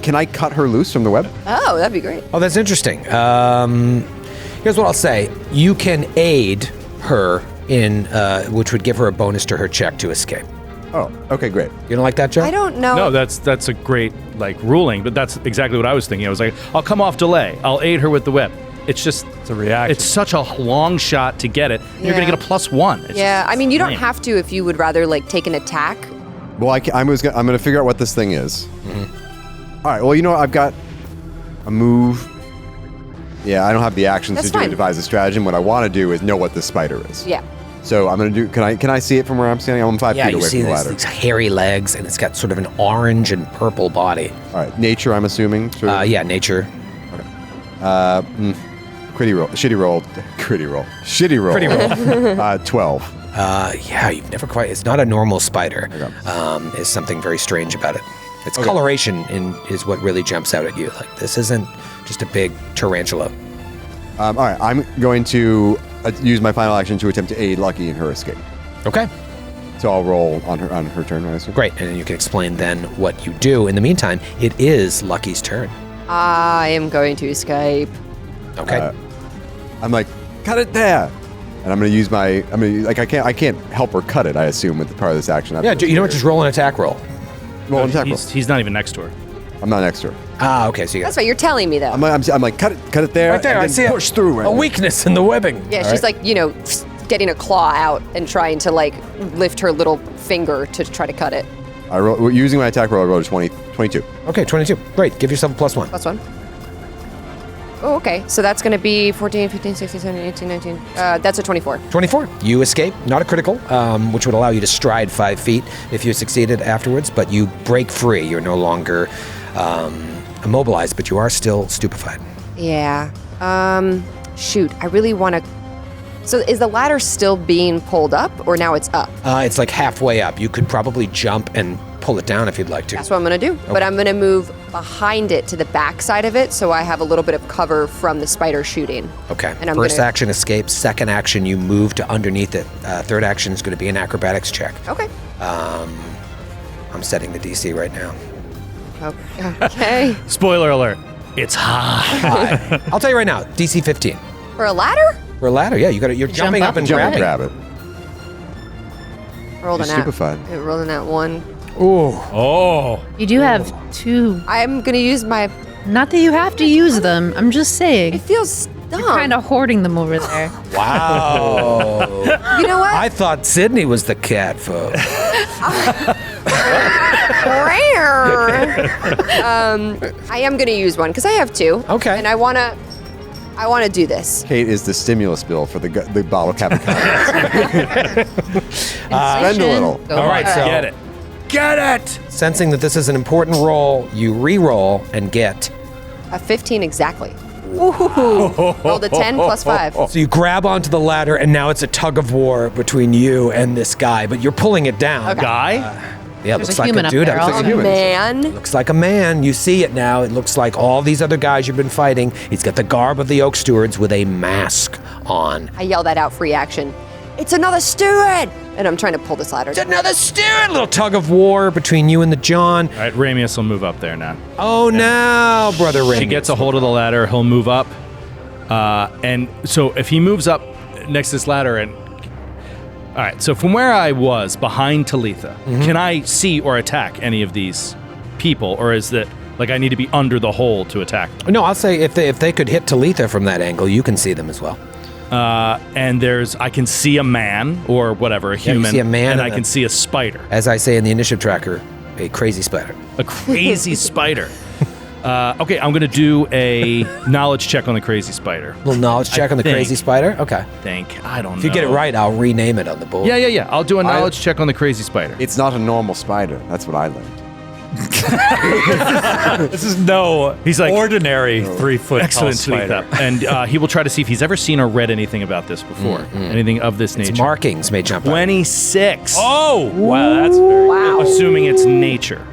Can I cut her loose from the web? Oh, that'd be great. Oh, that's interesting. Here's what I'll say. You can aid her in, which would give her a bonus to her check to escape. Oh, okay, great. You don't like that, Joe? I don't know. No, that's a great ruling, but that's exactly what I was thinking. I was like, I'll come off delay. I'll aid her with the web. It's just It's a reaction. it's such a long shot to get it. You're gonna get a +1. It's Yeah, I mean, you don't lame. have to if you would rather take an attack. Well, I'm going to figure out what this thing is. Mm-hmm. All right, well, you know what? I've got a move. Yeah, I don't have the actions That's to fine. devise a stratagem. What I want to do is know what this spider is. Yeah. So I'm going to do, can I see it from where I'm standing? I'm 5 Yeah, feet you away see from the these, ladder. these hairy legs, and it's got sort of an orange and purple body. All right, nature, I'm assuming. Sort of? Yeah, nature. Shitty roll. 12. Yeah, you've never quite. It's not a normal spider. There's something very strange about it. Its coloration is what really jumps out at you. Like, this isn't just a big tarantula. All right, I'm going to use my final action to attempt to aid Lucky in her escape. Okay. So I'll roll on her turn, I assume. Great, and then you can explain then what you do. In the meantime, it is Lucky's turn. I am going to escape. Okay. I'm like, cut it there, and I'm going to use I can't help her cut it. I assume with part of this action. Yeah, you know what? Just roll an attack roll. Roll an attack roll. He's not even next to her. I'm not next to her. Ah, okay. So you That's got right. You're telling me though. I'm like, cut it there. Right there, and I then see push through. Right a there. weakness in the webbing. Yeah, she's like, getting a claw out and trying to like lift her little finger to try to cut it. Using my attack roll, I rolled a 22. Okay, 22. Great. Give yourself a +1. +1. Oh, okay. So that's going to be 14, 15, 16, 17, 18, 19. That's a 24. 24. You escape, not a critical, which would allow you to stride 5 feet if you succeeded afterwards, but you break free. You're no longer immobilized, but you are still stupefied. Yeah. Shoot. I really want to. So is the ladder still being pulled up, or now it's up? It's like halfway up. You could probably jump and pull it down if you'd like to. That's what I'm going to do. But I'm going to move behind it to the back side of it, so I have a little bit of cover from the spider shooting. Okay. And I'm First gonna... action, escape. Second action, you move to underneath it. Third action is going to be an acrobatics check. Okay. I'm setting the DC right now. Okay. Spoiler alert. It's high. I'll tell you right now, DC 15. For a ladder? For a ladder, yeah. You're jumping up and grabbing. Grab it. Rolled You're an stupefied. It rolled an at 1. Oh. You do have 2. I'm going to use my... Not that you have to use them. I'm just saying. It feels dumb. You're kind of hoarding them over there. Wow. You know what? I thought Sydney was the cat folk. I am going to use one because I have 2. Okay. And I want to do this. Kate is the stimulus bill for the bottle cap. Spend a little. All right, so Get it. Get it! sensing that this is an important roll, you re-roll and get. A 15 exactly. Ooh. Rolled a 10 plus 5. So you grab onto the ladder, and now it's a tug of war between you and this guy, but you're pulling it down. Okay. Guy? Yeah, There's looks a like human a up dude. there Looks like also. a human. Man. Looks like a man. You see it now. It looks like all these other guys you've been fighting. He's got the garb of the Oak Stewards with a mask on. I yell that out free action. It's another steward! And I'm trying to pull this ladder. It's another steward! Little tug of war between you and the John. All right, Ramius will move up there now. Oh, now, brother Ring. He gets a hold of the ladder. He'll move up. And so if he moves up next to this ladder and... All right, so from where I was, behind Talitha, can I see or attack any of these people? Or is it like I need to be under the hole to attack them? No, I'll say if they could hit Talitha from that angle, you can see them as well. And I can see a man or whatever, a human. you see a man and and I can see a spider. As I say in the initiative tracker, a crazy spider. A crazy spider. Okay, I'm going to do a knowledge check on the crazy spider. Little knowledge check on the think. crazy spider? Okay. I don't know. If you get it right, I'll rename it on the board. Yeah. I'll do a knowledge check on the crazy spider. It's not a normal spider. That's what I learned. This is no He's like, ordinary 3-foot tall excellent, spider. Talitha. And he will try to see if he's ever seen or read anything about this before. Anything of this nature. Its markings may jump out. 26. Oh, wow, that's very Wow. Assuming it's nature.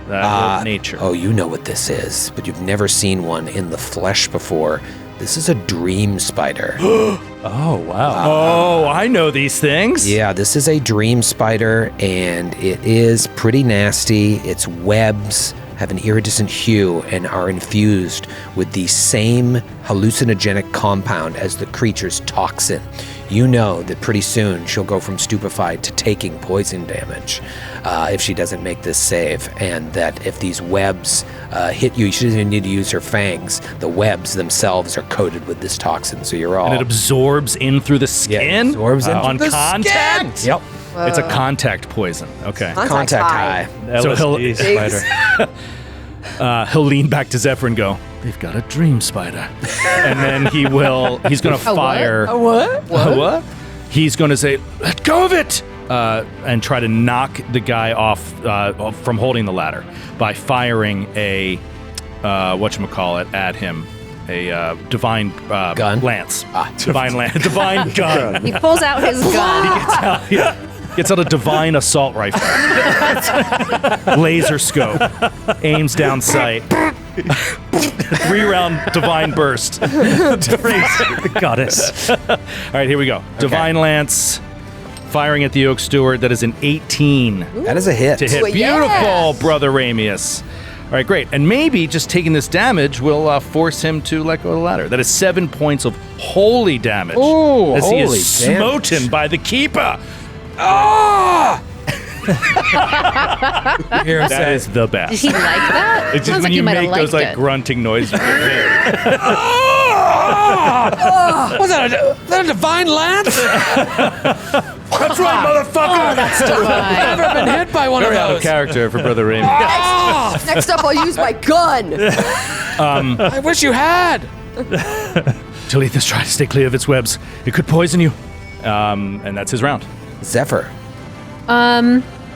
Nature. Oh, you know what this is, but you've never seen one in the flesh before. This is a dream spider. Oh, wow. Oh, I know these things. Yeah, this is a dream spider, and it is pretty nasty. Its webs have an iridescent hue and are infused with the same hallucinogenic compound as the creature's toxin. You know that pretty soon she'll go from stupefied to taking poison damage if she doesn't make this save, and that if these webs hit you, she doesn't need to use her fangs. The webs themselves are coated with this toxin, so you're all... And it absorbs in through the skin? absorbs into on the contact? skin. Yep. It's a contact poison. Okay. Contact high. So LSD spider. He'll lean back to Zephyr and go, they've got a dream spider. And then he's going to fire. A what? A what? He's going to say, let go of it! And try to knock the guy off from holding the ladder by firing a, whatchamacallit, at him. A divine gun? lance. Divine lance. Divine gun. He pulls out his gun. Gets out a divine assault rifle. Laser scope. Aims down sight. 3-round divine burst. The goddess. All right, here we go. Divine lance. Firing at the Oak Steward. That is an 18 That is a hit. to hit. Ooh, yes. Beautiful, Brother Ramius. All right, great. And maybe just taking this damage will force him to let go of the ladder. That is 7 points of holy damage. Ooh, as he holy is damage. smoten by the Keeper. Ah! That is the Did best. he like that? It's just Sounds when like you might make have those liked like it. grunting noises. Was that a divine lance? That's right, motherfucker. That's divine. Never been hit by one Very of out those. of character for Brother Raymond. Next up, I'll use my gun. I wish you had. Talitha's trying to stay clear of its webs. It could poison you. And that's his round. Zephyr.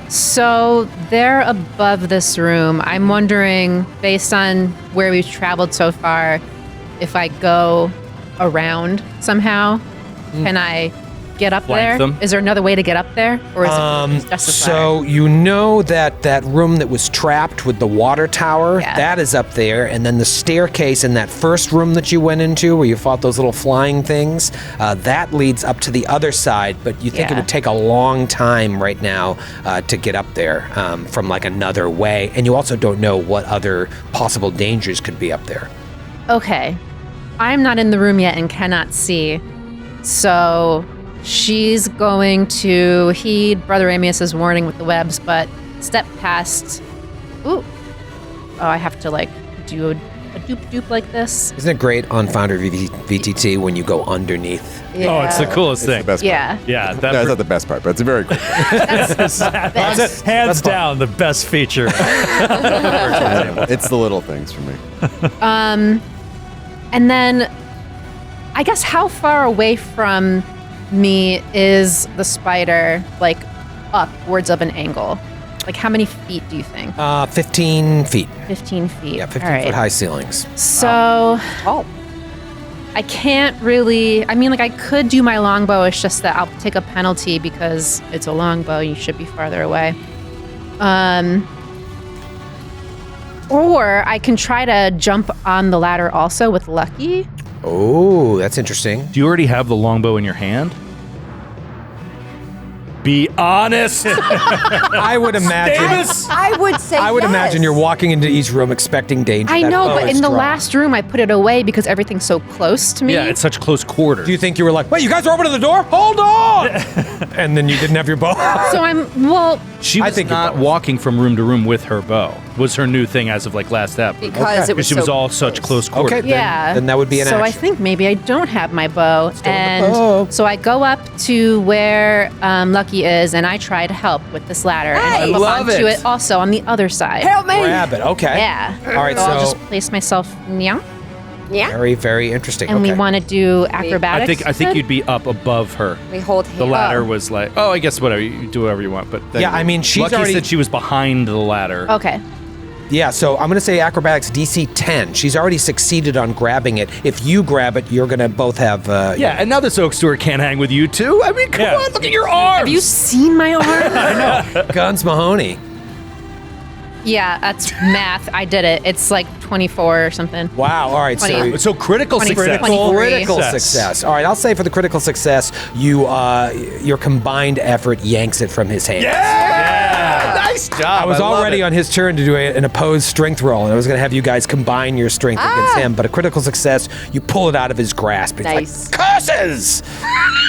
So they're above this room. I'm wondering, based on where we've traveled so far, if I go around somehow, can I get up Flank there? them? Is there another way to get up there, or is it just a So you know that room that was trapped with the water tower, Yeah. that is up there, and then the staircase in that first room that you went into where you fought those little flying things, that leads up to the other side, but you think it Yeah. would take a long time right now to get up there from like another way, and you also don't know what other possible dangers could be up there. Okay. I'm not in the room yet and cannot see. So she's going to heed Brother Amius's warning with the webs, but step past. Ooh. Oh, I have to like do a doop like this. Isn't it great on Foundry VTT when you go underneath? Oh, it's the coolest It's thing. the best Yeah. Yeah, part. No, that's not the best part, but it's a very cool part. Best. Hands down, the best feature. It's the little things for me. And then I guess how far away from me is the spider, like upwards of an angle? Like how many feet do you think? 15 feet. 15 feet. Yeah, 15 All right. foot high ceilings. So I can't really, I mean, like I could do my longbow, it's just that I'll take a penalty because it's a longbow, you should be farther away. Or I can try to jump on the ladder also with Lucky. Oh, that's interesting. Do you already have the longbow in your hand? Be honest. I would imagine. I would say I would yes. imagine you're walking into each room expecting danger. I That know, bow but is in the drawn. last room I put it away because everything's so close to me. Yeah, it's such close quarters. Do you think you were like, wait, you guys are opening the door? Hold on! And then you didn't have your bow. So well, She I was think you're not both. walking from room to room with her bow. Was her new thing as of like last step. Because it was she was so all such close quarters. Okay. yeah. Then that would be an So I action. think maybe I don't have my bow. And bow. so I go up to where Lucky is and I try to help with this ladder. And Hey! flip Love onto it. it also on the other side. Help me. Grab it. Okay. Yeah. All right, So I'll so- just place myself yeah. Yeah. Very, very interesting. And okay. we want to do acrobatics. I think you'd be up above her. We hold hands. The ladder was like, oh, I guess whatever. You do whatever you want. But Yeah, I mean, she's Lucky already. said she was behind the ladder. Okay. Yeah, so I'm going to say acrobatics DC 10. She's already succeeded on grabbing it. If you grab it, you're going to both have. Yeah, and now this Oak Stewart can't hang with you too. I mean, come on, look at your arms. Have you seen my arm? Guns Mahoney. Yeah, that's math. I did it. It's like 24 or something. Wow. All right. 20. So critical 20, success. 23. Critical success. All right, I'll say for the critical success, your combined effort yanks it from his hands. Yeah, nice job. I was love already it. on his turn to do an opposed strength roll, and I was going to have you guys combine your strength against him. But a critical success, you pull it out of his grasp. It's Nice. like, curses!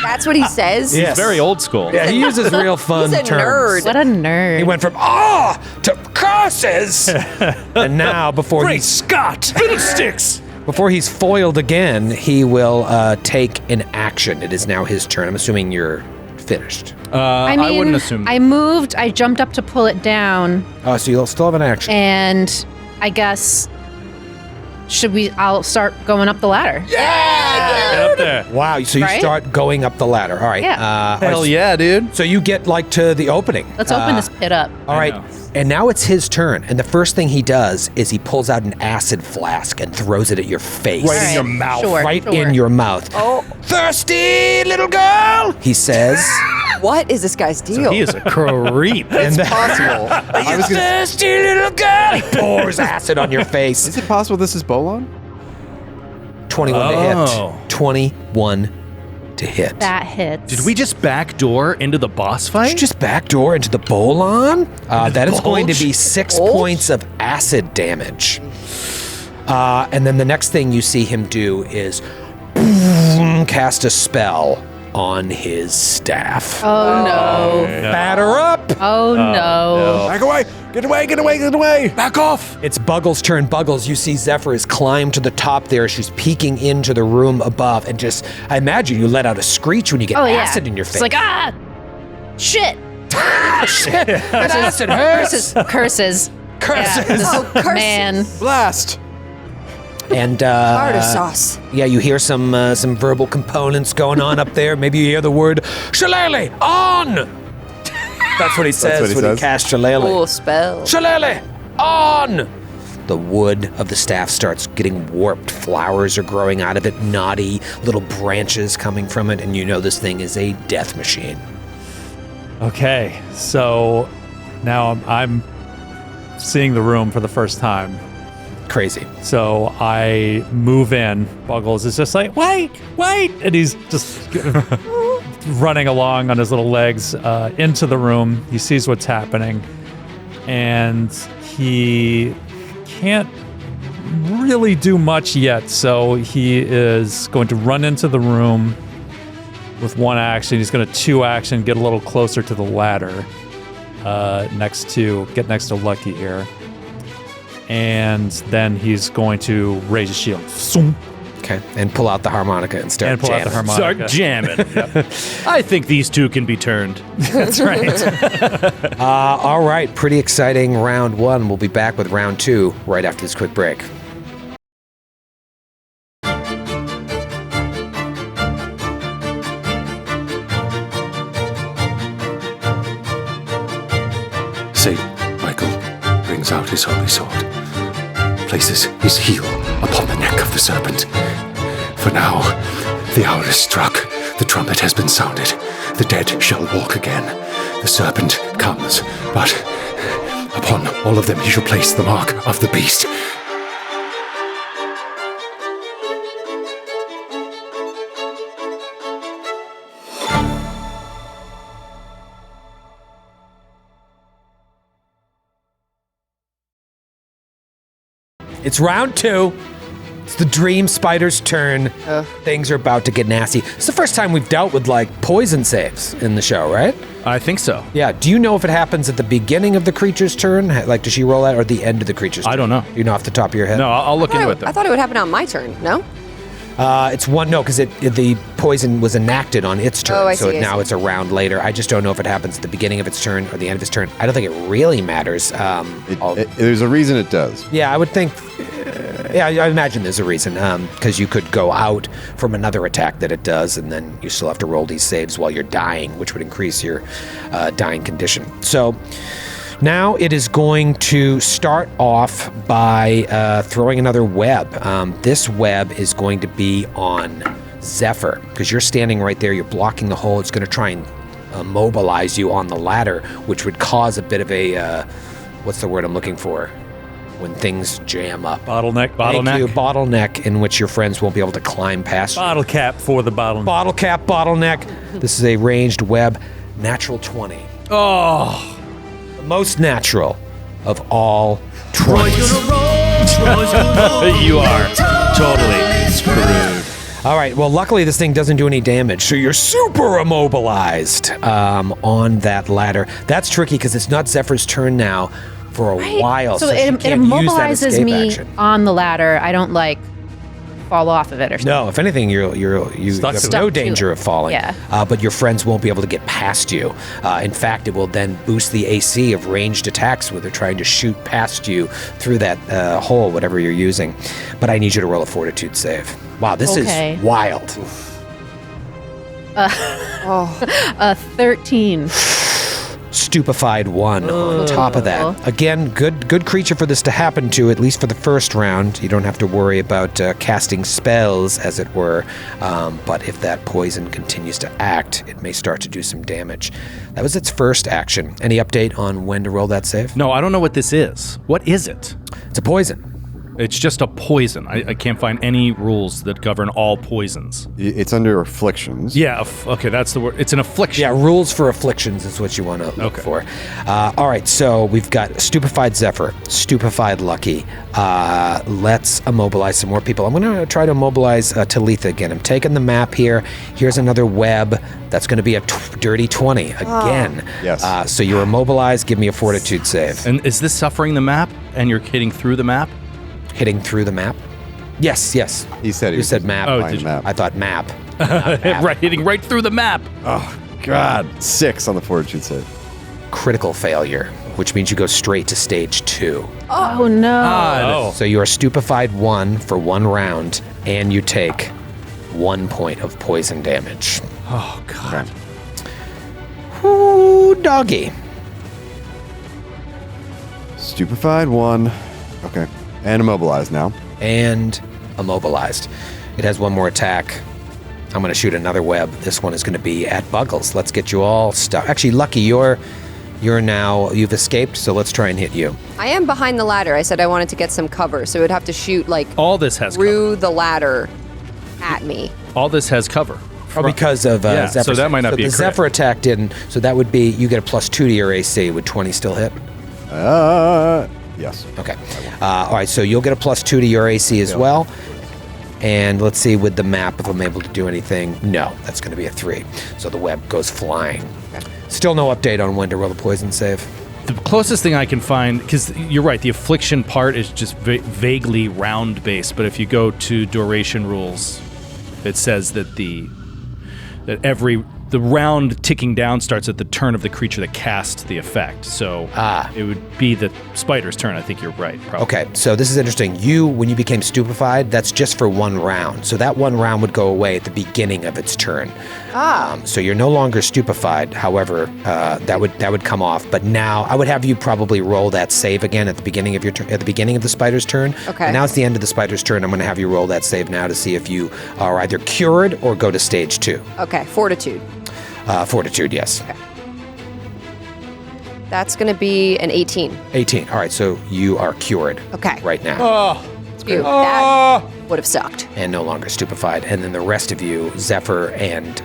That's what he says. Yes. Very old school. Yeah, he uses real fun He's a terms. nerd. What a nerd. He went from to curses, and now before he's Scott, fiddlesticks. before he's foiled again, he will take an action. It is now his turn. I'm assuming you're finished. I mean, wouldn't assume. I moved, I jumped up to pull it down, So you'll still have an action. and I guess I'll start going up the ladder. Get up there. Wow! So you Right? start going up the ladder. All right. Yeah. Hell yeah, dude. So you get like to the opening. Let's open this pit up. All right. know. And now it's his turn. And the first thing he does is he pulls out an acid flask and throws it at your face. Right in your mouth. Sure, Right sure. in your mouth. Oh, Thirsty little girl, he says. what is this guy's deal? He is a creep. It's possible. I was gonna, Thirsty little girl. He pours acid on your face. is it possible this is Bolon? 21 to Oh. hit. 21 to hit. That hits. Did we just backdoor into the boss Did fight? you just backdoor into the bolon? That is going to bulge? be 6 points of acid damage. And then the next thing you see him do is cast a spell on his staff. Oh no. Batter up. Oh no. Back away! Get away! Get away! Get away! Back off! It's Buggles' turn. Buggles, you see Zephyr has climbed to the top there. She's peeking into the room above, and just, I imagine you let out a screech when you get acid in your face. It's like, shit. Shit! That acid hurts! Curses. Curses. Man. Blast! And Tartar sauce. yeah, you hear some verbal components going on up there. Maybe you hear the word "Shillelagh on." That's what he says what he when says. he casts Shillelagh. Cool spell. Shillelagh on. The wood of the staff starts getting warped. Flowers are growing out of it, knotty little branches coming from it, and you know this thing is a death machine. Okay, so now I'm seeing the room for the first time. Crazy. So I move in. Buggles is just like, wait, and he's just running along on his little legs into the room. He sees what's happening, and he can't really do much yet. So he is going to run into the room with one action. He's going to 2 action, get a little closer to the ladder, get next to Lucky here. And then he's going to raise his shield. Okay, and pull out the harmonica and start jamming. Start jamming. I think these two can be turned. That's right. All right, pretty exciting round 1. We'll be back with round 2 right after this quick break. Saint Michael brings out his holy sword, places his heel upon the neck of the serpent. For now, the hour is struck, the trumpet has been sounded, the dead shall walk again. The serpent comes, but upon all of them he shall place the mark of the beast. It's round 2. It's the Dream Spider's turn. Things are about to get nasty. It's the first time we've dealt with like poison saves in the show, right? I think so. Yeah. Do you know if it happens at the beginning of the creature's turn? Like, does she roll that, or the end of the creature's turn? I don't know. You know off the top of your head? No, I'll look into it though. I thought it would happen on my turn. No. It's one. No, because the poison was enacted on its turn, Oh, I so see, I now see. it's a round later. I just don't know if it happens at the beginning of its turn or the end of its turn. I don't think it really matters. There's a reason it does. Yeah, I would think. Yeah, I imagine there's a reason. Because you could go out from another attack that it does, and then you still have to roll these saves while you're dying, which would increase your dying condition. So now it is going to start off by throwing another web. This web is going to be on Zephyr, because you're standing right there. You're blocking the hole. It's going to try and immobilize you on the ladder, which would cause a bit of a what's the word I'm looking for? When things jam up. Bottleneck. Thank you. Bottleneck, in which your friends won't be able to climb past you. Bottle cap for the bottleneck. Bottle cap, bottleneck. This is a ranged web. Natural 20. Oh. The most natural of all 20s. You are totally screwed. All right, well, luckily this thing doesn't do any damage, so you're super immobilized on that ladder. That's tricky because it's not Zephyr's turn now for a while, So she it can't use that immobilizes escape me action. on the ladder. I don't like fall off of it or something. No, if anything, you have Stuck no to danger it. of falling. Yeah. But your friends won't be able to get past you. In fact, it will then boost the AC of ranged attacks where they're trying to shoot past you through that hole, whatever you're using. But I need you to roll a Fortitude save. Wow, this is wild. 13. Stupefied 1 on top of that. Again, good creature for this to happen to, at least for the first round. You don't have to worry about casting spells, as it were. But if that poison continues to act, it may start to do some damage. That was its first action. Any update on when to roll that save? No, I don't know what this is. What is it? It's a poison. It's just a poison. I can't find any rules that govern all poisons. It's under afflictions. Yeah, okay, that's the word. It's an affliction. Yeah, rules for afflictions is what you want to look for. All right, so we've got Stupefied Zephyr, Stupefied Lucky. Let's immobilize some more people. I'm going to try to immobilize Talitha again. I'm taking the map here. Here's another web. That's going to be a dirty 20 again. Yes. So you're immobilized. Give me a fortitude save. And is this suffering the map and you're hitting through the map? Hitting through the map? Yes. He said You said map. Oh, did you? map. I thought map. Right, hitting right through the map. Oh, God. 6 on the fortitude save. Critical failure, which means you go straight to stage 2. Oh no. So you are stupefied 1 for 1 round, and you take 1 point of poison damage. Oh, God. Ooh, doggy. Stupefied 1. Okay. And immobilized now. And immobilized. It has 1 more attack. I'm going to shoot another web. This one is going to be at Buggles. Let's get you all stuck. Actually, Lucky, you've escaped, so let's try and hit you. I am behind the ladder. I said I wanted to get some cover, so it would have to shoot like All this has through cover. the ladder at me. All this has cover. Oh, because of Yeah, Zephyr. so that might not be the a crit. Zephyr attack didn't, so that would be, you get a +2 to your AC. Would 20 still hit? Yes. Okay. All right, so you'll get a +2 to your AC as well. And let's see with the map if I'm able to do anything. No, that's going to be a 3. So the web goes flying. Still no update on when to roll a poison save. The closest thing I can find, because you're right, the affliction part is just vaguely round based, but if you go to duration rules, it says that the round ticking down starts at the turn of the creature that cast the effect. So it would be the spider's turn. I think you're right. Probably. Okay, so this is interesting. When you became stupefied, that's just for 1 round. So that 1 round would go away at the beginning of its turn. So you're no longer stupefied. However, that would come off. But now I would have you probably roll that save again at the beginning of your at the beginning of the spider's turn. Okay. And now it's the end of the spider's turn. I'm going to have you roll that save now to see if you are either cured or go to stage 2. Okay, fortitude. Fortitude, yes. Okay. That's going to be an 18. 18. All right, so you are cured. Okay. Right now. Phew, that would have sucked. And no longer stupefied. And then the rest of you, Zephyr and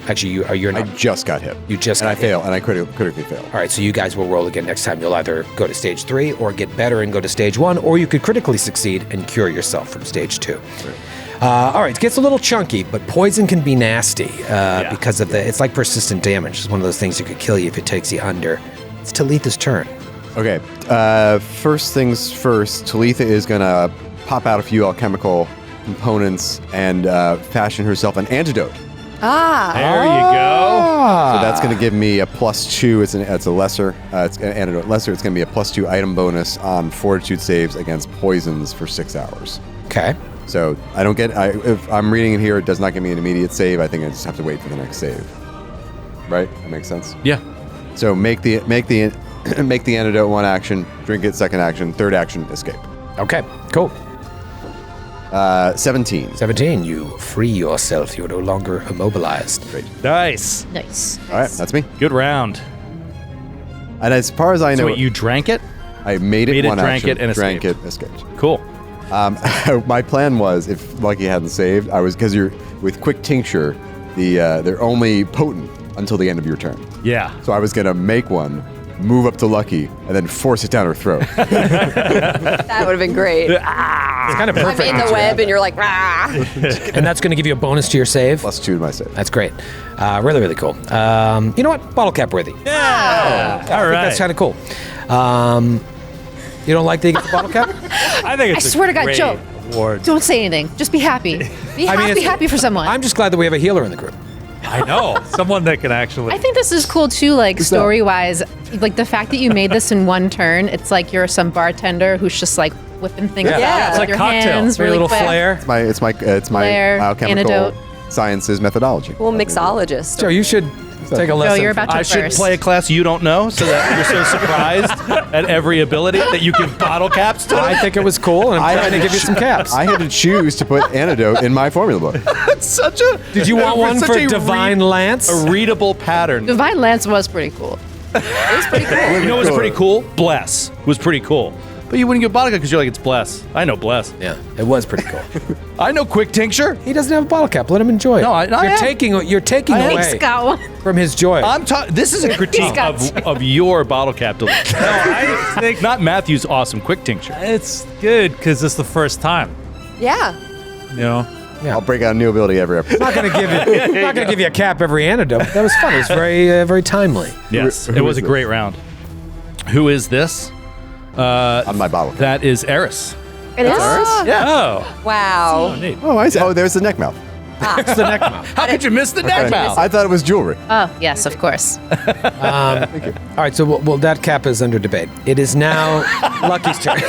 actually you're I not. just got hit. You just and got I fail, hit. and I critically fail. All right, so you guys will roll again next time. You'll either go to stage 3 or get better and go to stage 1, or you could critically succeed and cure yourself from stage 2. All right, it gets a little chunky, but poison can be nasty because of it's like persistent damage. It's one of those things that could kill you if it takes you under. It's Talitha's turn. Okay. First things first, Talitha is going to pop out a few alchemical components and fashion herself an antidote. There you go. So that's going to give me a +2. It's a lesser. It's an antidote lesser. It's going to be a +2 item bonus on fortitude saves against poisons for 6 hours. Okay. So I don't get. If I'm reading it here, it does not give me an immediate save. I think I just have to wait for the next save. Right? That makes sense. Yeah. So make the antidote 1 action, drink it 2nd action, 3rd action, escape. Okay, cool. 17. 17, you free yourself. You're no longer immobilized. Great. Nice. Nice. All right, that's me. Good round. And as far as I know, So wait, you drank it? I made it 1 drank action, it, and drank escaped. it, escaped. Cool. My plan was, if Lucky hadn't saved, because you're with quick tincture, they're only potent until the end of your turn. Yeah. So I was gonna make one, move up to Lucky, and then force it down her throat. That would have been great. It's kind of I'm perfect. in the web and you're like, rah. And that's going to give you a bonus to your save. +2 to my save. That's great. Really, really cool. You know what? Bottle cap worthy. Yeah. All right. That's kind of cool. You don't like the bottle cap? I think it's I swear to God, great Joe. award. Don't say anything. Just be happy. Be happy for someone. I'm just glad that we have a healer in the group. I know. Someone that can actually. I think this is cool too, like story-wise. Like the fact that you made this in 1 turn, it's like you're some bartender who's just like whipping things out Yeah. with It's like your cocktail. hands Very really little quick. flair. It's my Flair, alchemical antidote. sciences methodology. Cool mixologist. Joe, you should take a lesson. Joe, you're about to I should first. play a class you don't know, so that you're so surprised at every ability that you give bottle caps to. I think it was cool, and I'm trying to give you some caps. I had to choose to put antidote in my formula book. It's such a. Did you want one such for a Divine Lance? A readable pattern. Divine Lance was pretty cool. It was pretty cool. You know what's pretty cool? Bless was pretty cool. But you wouldn't give bottle cap because you're like, it's bless. I know bless. Yeah, it was pretty cool. I know quick tincture. He doesn't have a bottle cap. Let him enjoy it. No, you're taking away Nick's got one. from his joy. This is a critique of your bottle cap delivery. No, I think Not Matthew's awesome quick tincture. it's good because it's the first time. Yeah. You know, I'll break out a new ability every episode. I'm not going to give you a cap every antidote. That was fun. It was very very timely. Yes, Who it was is a great this? round. Who is this? On my bottle. That is Eris. It is? Yeah. oh, Wow. neat. Oh, I see. Oh, there's the neck mouth. It's the neck mouth. How could you miss the neck mouth? I thought it was jewelry. Oh, yes, of course. All right, so well, that cap is under debate. It is now Lucky's turn.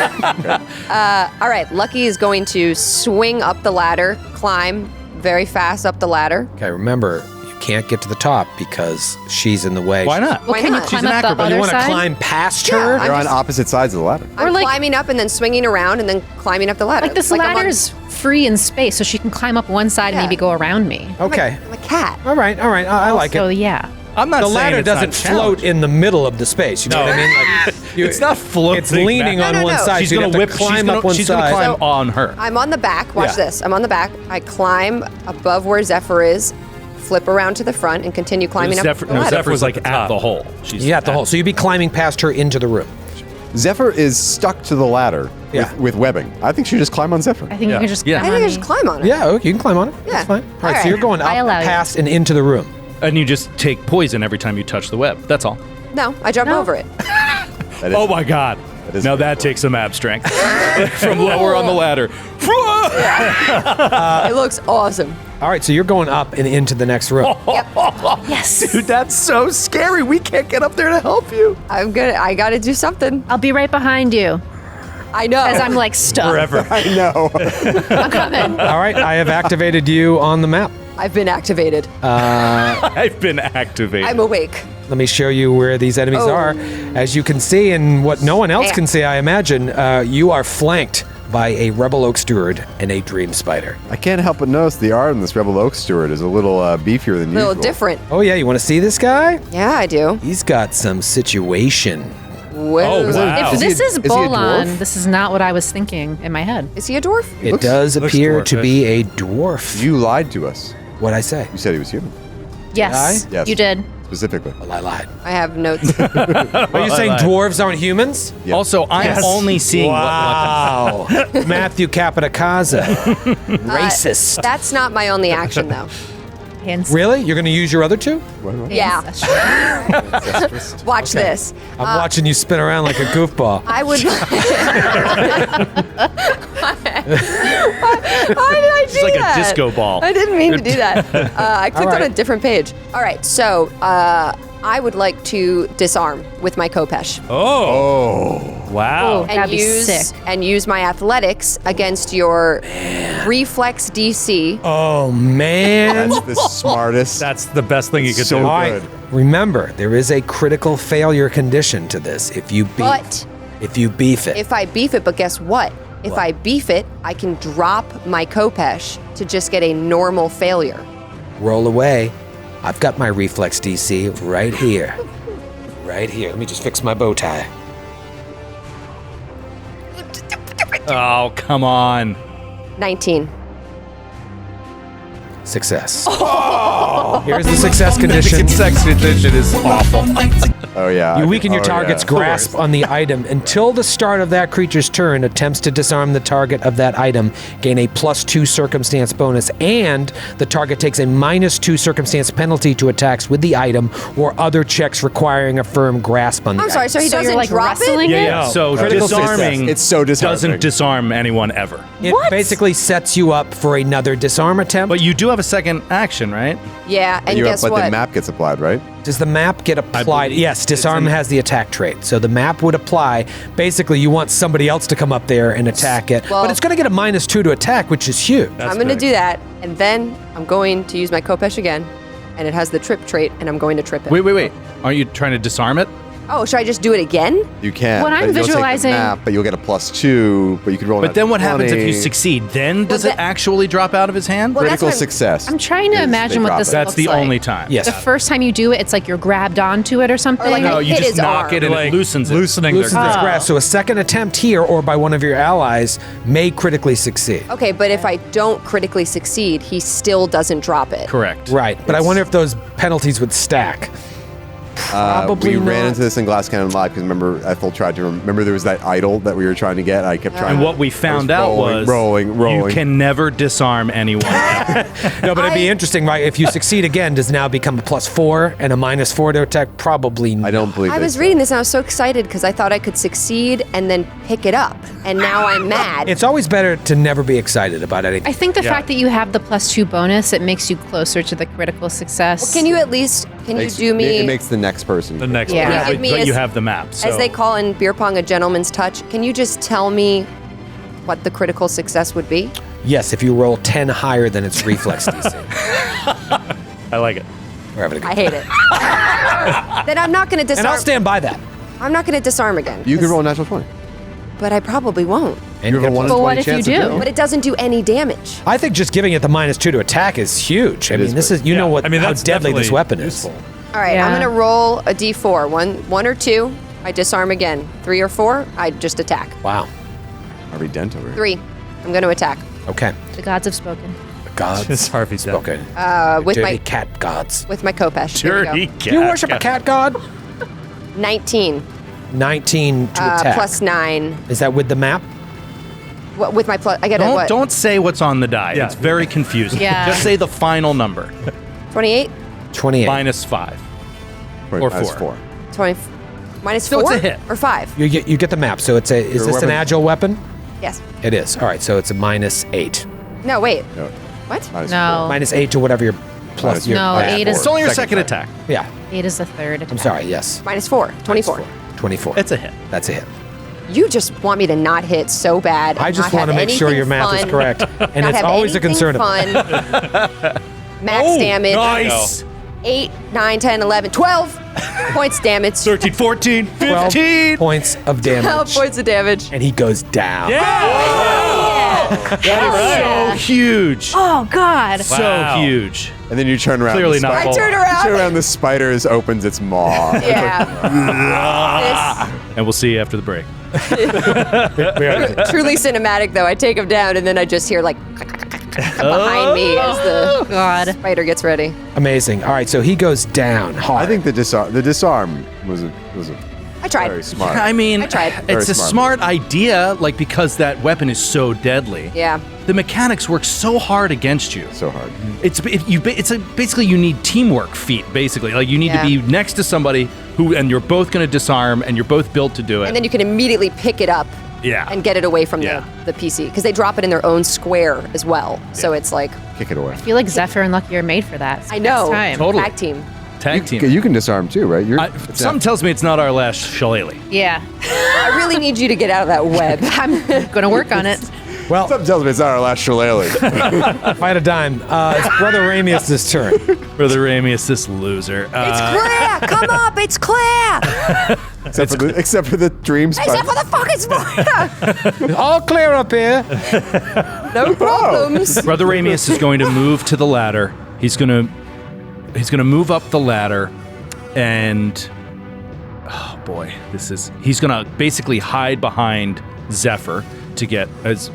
All right, Lucky is going to swing up the ladder, climb very fast up the ladder. Okay, remember, you can't get to the top because she's in the way. Why not? Well, Why can not? you She's climb an up the acrobat. other You want to side? climb past Yeah, her? I'm They're on just- opposite sides of the ladder. I'm Or like- climbing up and then swinging around and then climbing up the ladder. Like this I'm on- ladder's free in space, so she can climb up one side Yeah. and maybe go around me. Okay. I'm a cat. All right. I like So it. yeah. I'm not The saying ladder it's not doesn't float challenging. in the middle of the space. You know what I mean? Like, It's not floating. It's leaning back. on No, no, one no. side. She's so you gonna have whip. to climb up one She's side. gonna climb on her. I'm on the back. Watch Yeah. this. I'm on the back. I climb above where Zephyr is, flip around to the front, and continue climbing up Zephyr, the no, ladder. Zephyr's like at the at top. the hole. She's Yeah, at the hole. So you'd be climbing past her into the room. Zephyr is stuck to the ladder Yeah. with webbing. I think she should just climb on Zephyr. I think you can just Yeah. climb I on think I me. just climb on it. Yeah, okay, you can climb on it. Yeah. That's fine. All right, All so you're right. going I allow up you. past and into the room. And you just take poison every time you touch the web. That's all. No, I jump No. over it. That is- Oh my God. is Now pretty that cool. takes some ab strength from lower on the ladder. It looks awesome. All right, so you're going up and into the next room. Yes. Dude, that's so scary. We can't get up there to help you. I'm good. I got to do something. I'll be right behind you I know. as I'm like stuck. Forever. I know. I'm coming. All right, I have activated you on the map. I've been activated. I've been activated. I'm awake. Let me show you where these enemies Oh. are. As you can see, and what no one else Yeah. can see, I imagine, you are flanked by a Rebel Oak Steward and a Dream Spider. I can't help but notice the art in this Rebel Oak Steward is a little beefier than A little usual. different. Oh yeah, you want to see this guy? Yeah, I do. He's got some situation. Whoa. Oh, wow. If this he a- is is he a Bolon, dwarf? this is not what I was thinking in my head. Is he a dwarf? It Looks- does looks appear to dwarfish. be a dwarf. You lied to us. What'd I say? You said he was human, Yes, Yes. you did. specifically. Well, I lied. I have notes. Are you saying dwarves aren't humans? Yeah. Also, I'm only seeing Wow. Matthew Capitacasa. Racist. That's not my only action, though. Hands. Really? You're going to use your other two? Yeah. That's true. Watch this. I'm watching you spin around like a goofball. I would. Why did I do It's like that? a disco ball. I didn't mean to do that. I clicked on a right. different page. All right, so I would like to disarm with my Kopesh Wow. and That'd be use sick. my athletics against your reflex DC. Oh, man. That's the smartest. That's the best thing you could So do. All right. good. Remember, there is a critical failure condition to this if you beef. But if you beef it. if I beef it, but guess what? If I beef it, I can drop my Kopesh to just get a normal failure. Roll away. I've got my reflex DC right here. Right here. Let me just fix my bow tie. Oh, come on. 19. Success. Here's the success condition. Sex condition is awful. Oh yeah. You weaken your Oh, target's yeah. grasp on the item until the start of that creature's turn. Attempts to disarm the target of that item gain a +2 circumstance bonus, and the target takes a -2 circumstance penalty to attacks with the item or other checks requiring a firm grasp on the I'm sorry, item. so he So doesn't you're like drop wrestling it? it? Yeah. So Critical disarming success. It's so disarming. doesn't disarm anyone ever. It basically sets you up for another disarm attempt. But you do have a second action, right? Yeah, and guess but what? the map gets applied, right? Does the map get applied? believe Yes, disarm has the attack trait. So the map would apply. Basically, you want somebody else to come up there and attack it. Well- but it's going to get a -2 to attack, which is huge. I'm going to do that, and then I'm going to use my Kopesh again, and it has the trip trait, and I'm going to trip it. Wait. Aren't you trying to disarm it? Oh, should I just do it again? You can. What but I'm you'll take the visualizing- map, but you'll get a +2. But you could roll. But then what happens if you succeed? Then does it actually drop out of his hand? Well, that's Critical what I'm- success. I'm trying to is imagine they what drop this it. That's looks the like. only time. Yes. The first time you do it, it's like you're grabbed onto it or something. like No, I you hit just his knock arm. it and it loosens it. Loosening Loosens their its grip. grasp. So a second attempt here or by one of your allies may critically succeed. Okay, but if I don't critically succeed, he still doesn't drop it. Correct. Right, but I wonder if those penalties would stack. Probably we ran not. into this in Glass Cannon Live because remember Ethel tried to remember there was that idol that we were trying to get. I kept trying. And what we found out was rolling. you can never disarm anyone. No, but it'd be interesting, right? If you succeed again, does it now become a +4 and a -4 to attack? Probably not. I don't believe I was reading this and I was so excited because I thought I could succeed and then pick it up. And now I'm mad. It's always better to never be excited about anything. I think the fact that you have the +2 bonus, it makes you closer to the critical success. Can you at least, do me, It makes the next person. The next Yeah. one. Give but me but as- you have the map. So. as they call in beer pong, a gentleman's touch, can you just tell me what the critical success would be? Yes, if you roll 10 higher than its reflex DC. I like it. We're having a I hate it. Then I'm not going to And I'll disarm. stand by that. I'm not going to disarm again. You can roll a natural 20. But I probably won't. And you have a 1 in But 20 what if you chance of do? doing it. But it doesn't do any damage. I think just giving it the -2 to attack is huge. I mean, is this big. is, you know what, I mean, how that's deadly this definitely weapon useful. is. All right, Yeah. I'm going to roll a d4. One or two, I disarm again. 3 or 4, I just attack. Wow. Harvey Dent over here. 3, I'm going to attack. Okay. The gods have spoken. Gods. It's Harvey Dent. Okay. With Dirty my cat gods. with my Kopesh. There we go. Dirty cat. You worship a cat god? 19 19 to attack. plus 9. Is that with the map? What, with my plus, I get a what? Don't say what's on the die. Yeah. It's very confusing. Yeah. Just say the final number. 28, 28. -5. Wait, Or that's 4. 20, minus So 4 it's a hit. or 5. You get the map. So it's a. Is Your this an weapon- agile weapon? Yes. It is. All right. So it's a -8. No, wait. No, What? minus No. -8 to whatever your plus. Minus- Your, No, minus 8 4. is- It's only your Second second attack. attack. Yeah. 8 is the third attack. I'm sorry. Yes. Minus 4, 24. 24. It's a hit. That's a hit. You just want me to not hit so bad. I and just not want to have make sure anything your math is fun, correct, and not it's have always a anything concern of fun. Max damage. Nice. 8, 9, 10, 11, 12 points damage. 13, 14, 12 15. points of 12 damage, points of damage. and he goes down. So huge. Oh, God. So huge. And then you turn around. Clearly the not spider- full. I turn around. You turn around. The spider opens its maw. Yeah. And we'll see you after the break. This, truly cinematic, though. I take him down, and then I just hear, like, behind me as the God. spider gets ready. Amazing. All right, so he goes down hard. I think the disarm was a I tried. very smart. I mean, I tried. it's Very a smart. smart idea, like because that weapon is so deadly. Yeah. The mechanics work so hard against you. So hard. Basically you need teamwork feat. Basically, like you need Yeah. to be next to somebody and you're both going to disarm, and you're both built to do it. And then you can immediately pick it up Yeah. and get it away from Yeah. the PC. Because they drop it in their own square as well. So it's like, Kick it away. I feel like Zephyr and Lucky are made for that. I know. Next time. Totally. Tag team. Tag team. You can disarm too, right? Something tells me it's not our last shillelagh. Yeah. I really need you to get out of that web. I'm going to work on it. well, Something tells me it's not our last shillelagh. if I had a dime, it's Brother Ramius' turn. Brother Ramius, this loser. It's clear! Come up! It's clear! except for the dream spider. Except for the fucking spider! All clear up here. No problems. Brother Ramius is going to move to the ladder. He's going to move up the ladder, and oh boy, he's going to basically hide behind Zephyr to get as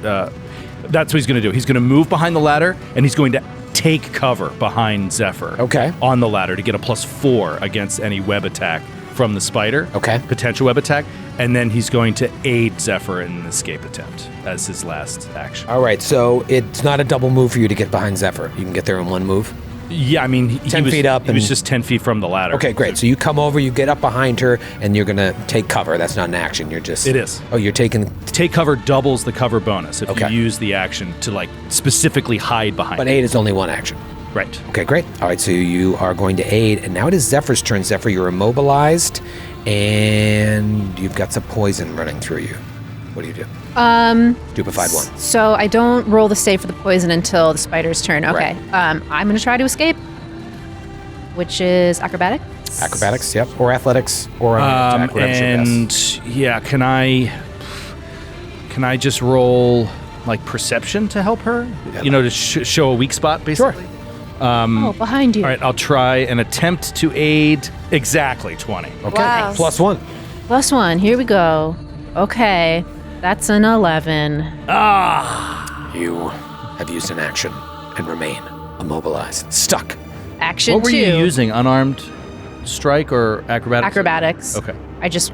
that's what he's going to do. He's going to move behind the ladder, and he's going to take cover behind Zephyr. Okay. On the ladder to get a +4 against any web attack from the spider. Okay. Potential web attack, and then he's going to aid Zephyr in an escape attempt as his last action. All right, so it's not a double move for you to get behind Zephyr. You can get there in one move. Yeah, I mean, he 10 was, feet up He was and- just 10 feet from the ladder. Okay, great. So you come over, you get up behind her, and you're going to take cover. That's not an action. You're just... It is. Oh, you're taking... Take cover doubles the cover bonus if Okay. you use the action to like specifically hide behind. But it. aid is only one action. Right. Okay, great. All right, so you are going to aid, and now it is Zephyr's turn. Zephyr, you're immobilized, and you've got some poison running through you. What do you do? Stupefied one. So I don't roll the save for the poison until the spider's turn. Okay. Right. I'm going to try to escape, which is acrobatic. Acrobatics. Acrobatics, yep. Or athletics, or attack, whatever's your best. And yeah, can I just roll like perception to help her? You know, to show a weak spot, basically. Sure. Behind you. All right, I'll try and attempt to aid. Exactly 20. Okay. Wow. +1. +1. Here we go. Okay. That's an 11. You have used an action and remain immobilized, stuck. Action What were 2. you using? Unarmed strike or acrobatics? Acrobatics. Okay.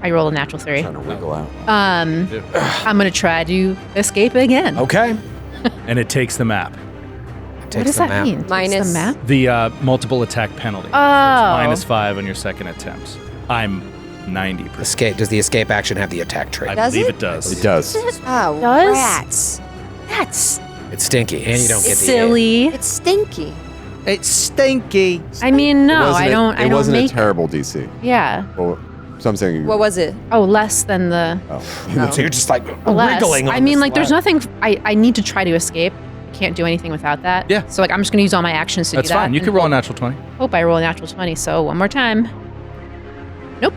I rolled a natural 3. Trying to wiggle out. I'm gonna try to escape again. Okay. And it takes the map. What does that mean? Minus- the map? The multiple attack penalty. Oh. So it's -5 on your second attempt. I'm 90%. Escape. Does the escape action have the attack trait? I Does believe it? it does. It does. Oh, Does? rats. That's It's stinky, and you don't get the silly. It's stinky. It's stinky. I mean, no, I It don't wasn't make. a terrible DC. Yeah. Well, so I'm saying. What was it? Oh, less than the. So you're just like Less. wriggling. On I mean, this like, there's ladder. nothing. I need to try to escape. I can't do anything without that. Yeah. So, like, I'm just gonna use all my actions to That's do that. fine. You and can roll a natural 20. Hope I roll a natural 20. So one more time. Nope.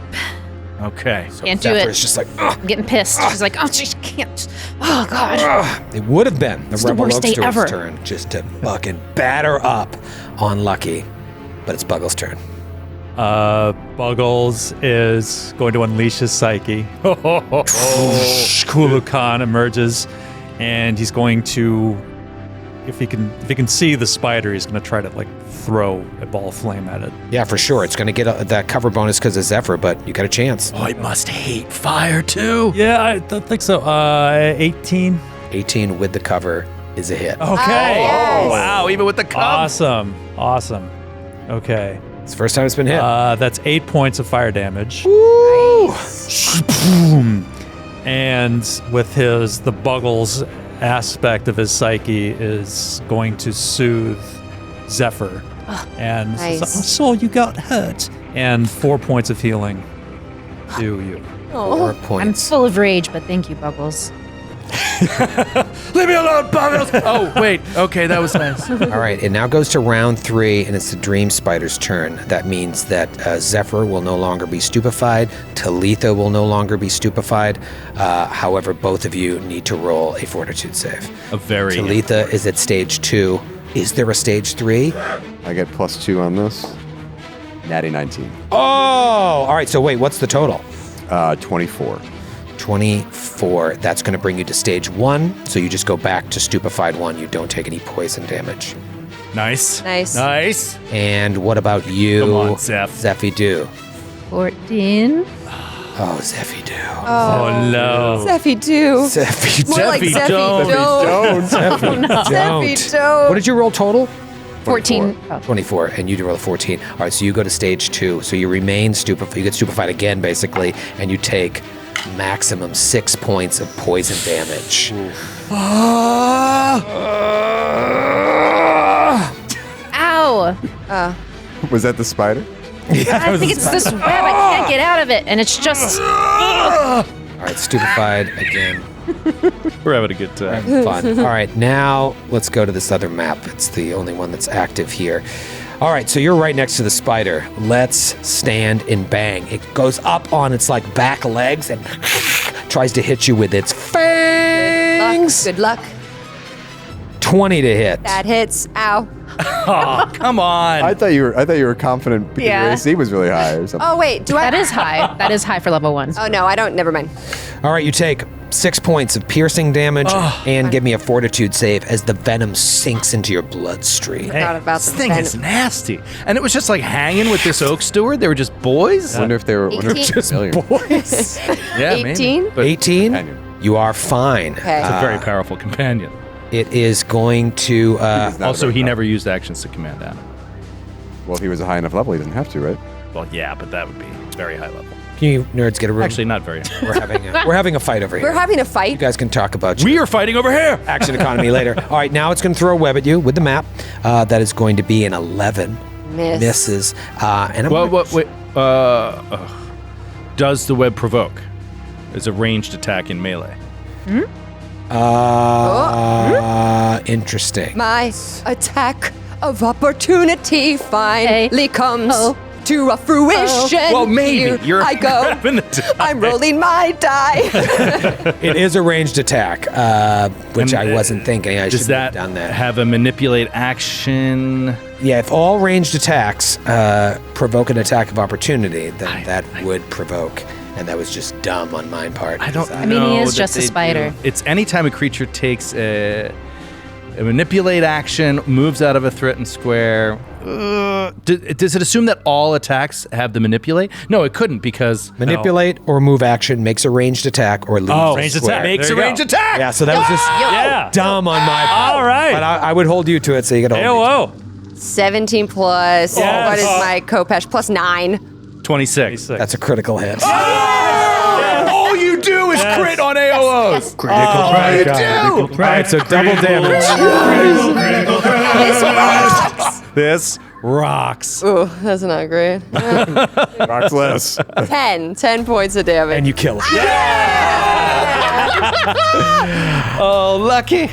Okay. Can't do Zephyr it. is just like, ugh, I'm getting pissed. She's like, oh, she can't. Oh God. ugh. It would have been the the Rebel worst day Oaksters' ever. turn just to fucking batter up on Lucky, but it's Buggles' turn. Buggles is going to unleash his psyche. Kulukan emerges, and he's going to, if he can see the spider, he's going to try to like throw a ball of flame at it. Yeah, for sure. It's going to get that cover bonus because of Zephyr, but you got a chance. Oh, it must hate fire too. Yeah, I don't think so. 18. 18 with the cover is a hit. Okay. yes. Wow, even with the cover. Awesome. Okay. It's the first time it's been hit. That's 8 points of fire damage. Nice. Boom. And with the Buggles aspect of his psyche is going to soothe Zephyr. And Nice. so you got hurt. And 4 points of healing to you. 4 I'm points. full of rage, but thank you, Buggles. Leave me alone, Buggles. Oh, wait. Okay, that was nice. All right, it now goes to round 3, and it's the Dream Spider's turn. That means that Zephyr will no longer be stupefied. Talitha will no longer be stupefied. However, both of you need to roll a Fortitude save. A very. Talitha is at stage 2. Is there a stage 3? I get +2 on this. Natty 19. Oh! All right, so wait, what's the total? 24. 24. That's going to bring you to stage 1, so you just go back to stupefied 1. You don't take any poison damage. Nice. Nice. Nice. And what about you? Come on, Zeph. Zeffy do. 14. Oh, Zeffy do. Oh, no. Zeffy do. Zeffy More like Zeffy Zeffy don't. don't. Zeffy don't. What did you roll total? 14. Oh. 24, and you roll a 14. All right, so you go to stage 2. So you remain stupefied. You get stupefied again, basically, and you take maximum 6 points of poison damage. Ow. Was that the spider? I think it's this web. I can't get out of it. And it's just. All right, stupefied again. We're having a good time. Fun. All right, now let's go to this other map. It's the only one that's active here. All right, so you're right next to the spider. Let's stand and bang. It goes up on its like back legs and tries to hit you with its fangs. Good luck. 20 to hit. That hits. Ow. Oh, come on. I thought you were confident because your AC was really high or something. Oh, wait. Do I? That is high. That is high for level 1. Oh, no, I don't. Never mind. All right, you take 6 points of piercing damage and give me a fortitude save as the venom sinks into your bloodstream. Forgot about This the thing venom. is nasty. And it was just like hanging with this oak steward. They were just boys. I wonder if they were 18? familiar. Boys. Yeah, 18? But 18, you are fine. Okay. it's a very powerful companion. It is going to... Not Also, very he tough. never used actions to command Adam. Well, if he was a high enough level, he didn't have to, right? Well, yeah, but that would be very high level. Can you nerds get a room? Actually, not very. We're having a fight over here. We're having a You fight. guys can talk about We are fighting over here. action economy later. All right, now it's going to throw a web at you with the map. That is going to be an 11. Miss. Misses. And I'm Well, gonna- wait. Does the web provoke? Is a ranged attack in melee. Interesting. My attack of opportunity finally comes. to a fruition. Well, maybe. Here I go. grabbing the die. I'm rolling my die. It is a ranged attack, which I wasn't thinking. I should Does have that done that. have a manipulate action? Yeah, if all ranged attacks provoke an attack of opportunity, then that would provoke. And that was just dumb on my part. I don't know. I mean, he is that just a they spider. do. It's anytime a creature takes a manipulate action, moves out of a threatened square. Does it assume that all attacks have the manipulate? No, it couldn't because Manipulate or move action makes a ranged attack or leaves a ranged square. attack. makes There a you range go. attack. Yeah, so that was just Yeah. dumb on my part. All right. But I would hold you to it so you could hold me. 17 plus, Yes. what is my Kopesh? Plus 9. 26. That's a critical hit. All you do is crit on AOOs. All right, so double damage. This Rocks. Ooh, that's not great. Rocks less. 10 points of damage. And you kill it. Oh, lucky.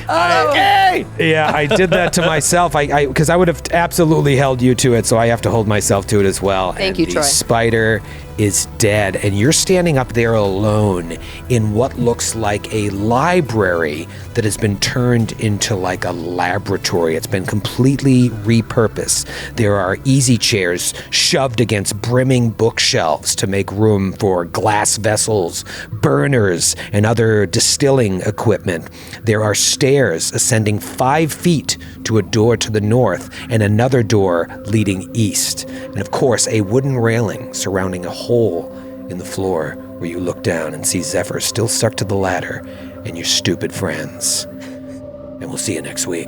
Yeah, I did that to myself. Because I would have absolutely held you to it, so I have to hold myself to it as well. Thank And you, the Troy. Spider is dead, and you're standing up there alone in what looks like a library that has been turned into like a laboratory. It's been completely repurposed. There are easy chairs shoved against brimming bookshelves to make room for glass vessels, burners, and other distilling equipment. There are stairs ascending 5 feet to a door to the north and another door leading east. And of course, a wooden railing surrounding a hole in the floor where you look down and see Zephyr still stuck to the ladder and your stupid friends. And we'll see you next week.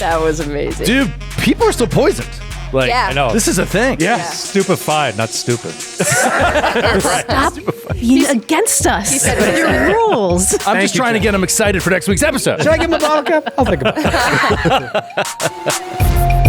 That was amazing. Dude, people are still poisoned. Like, Yeah. I know. this is a thing. Yeah. Stupefied, not stupid. Stop being against us. He said with your rules. I'm just trying to get them excited for next week's episode. Should I give him a bottle cap? I'll think about it.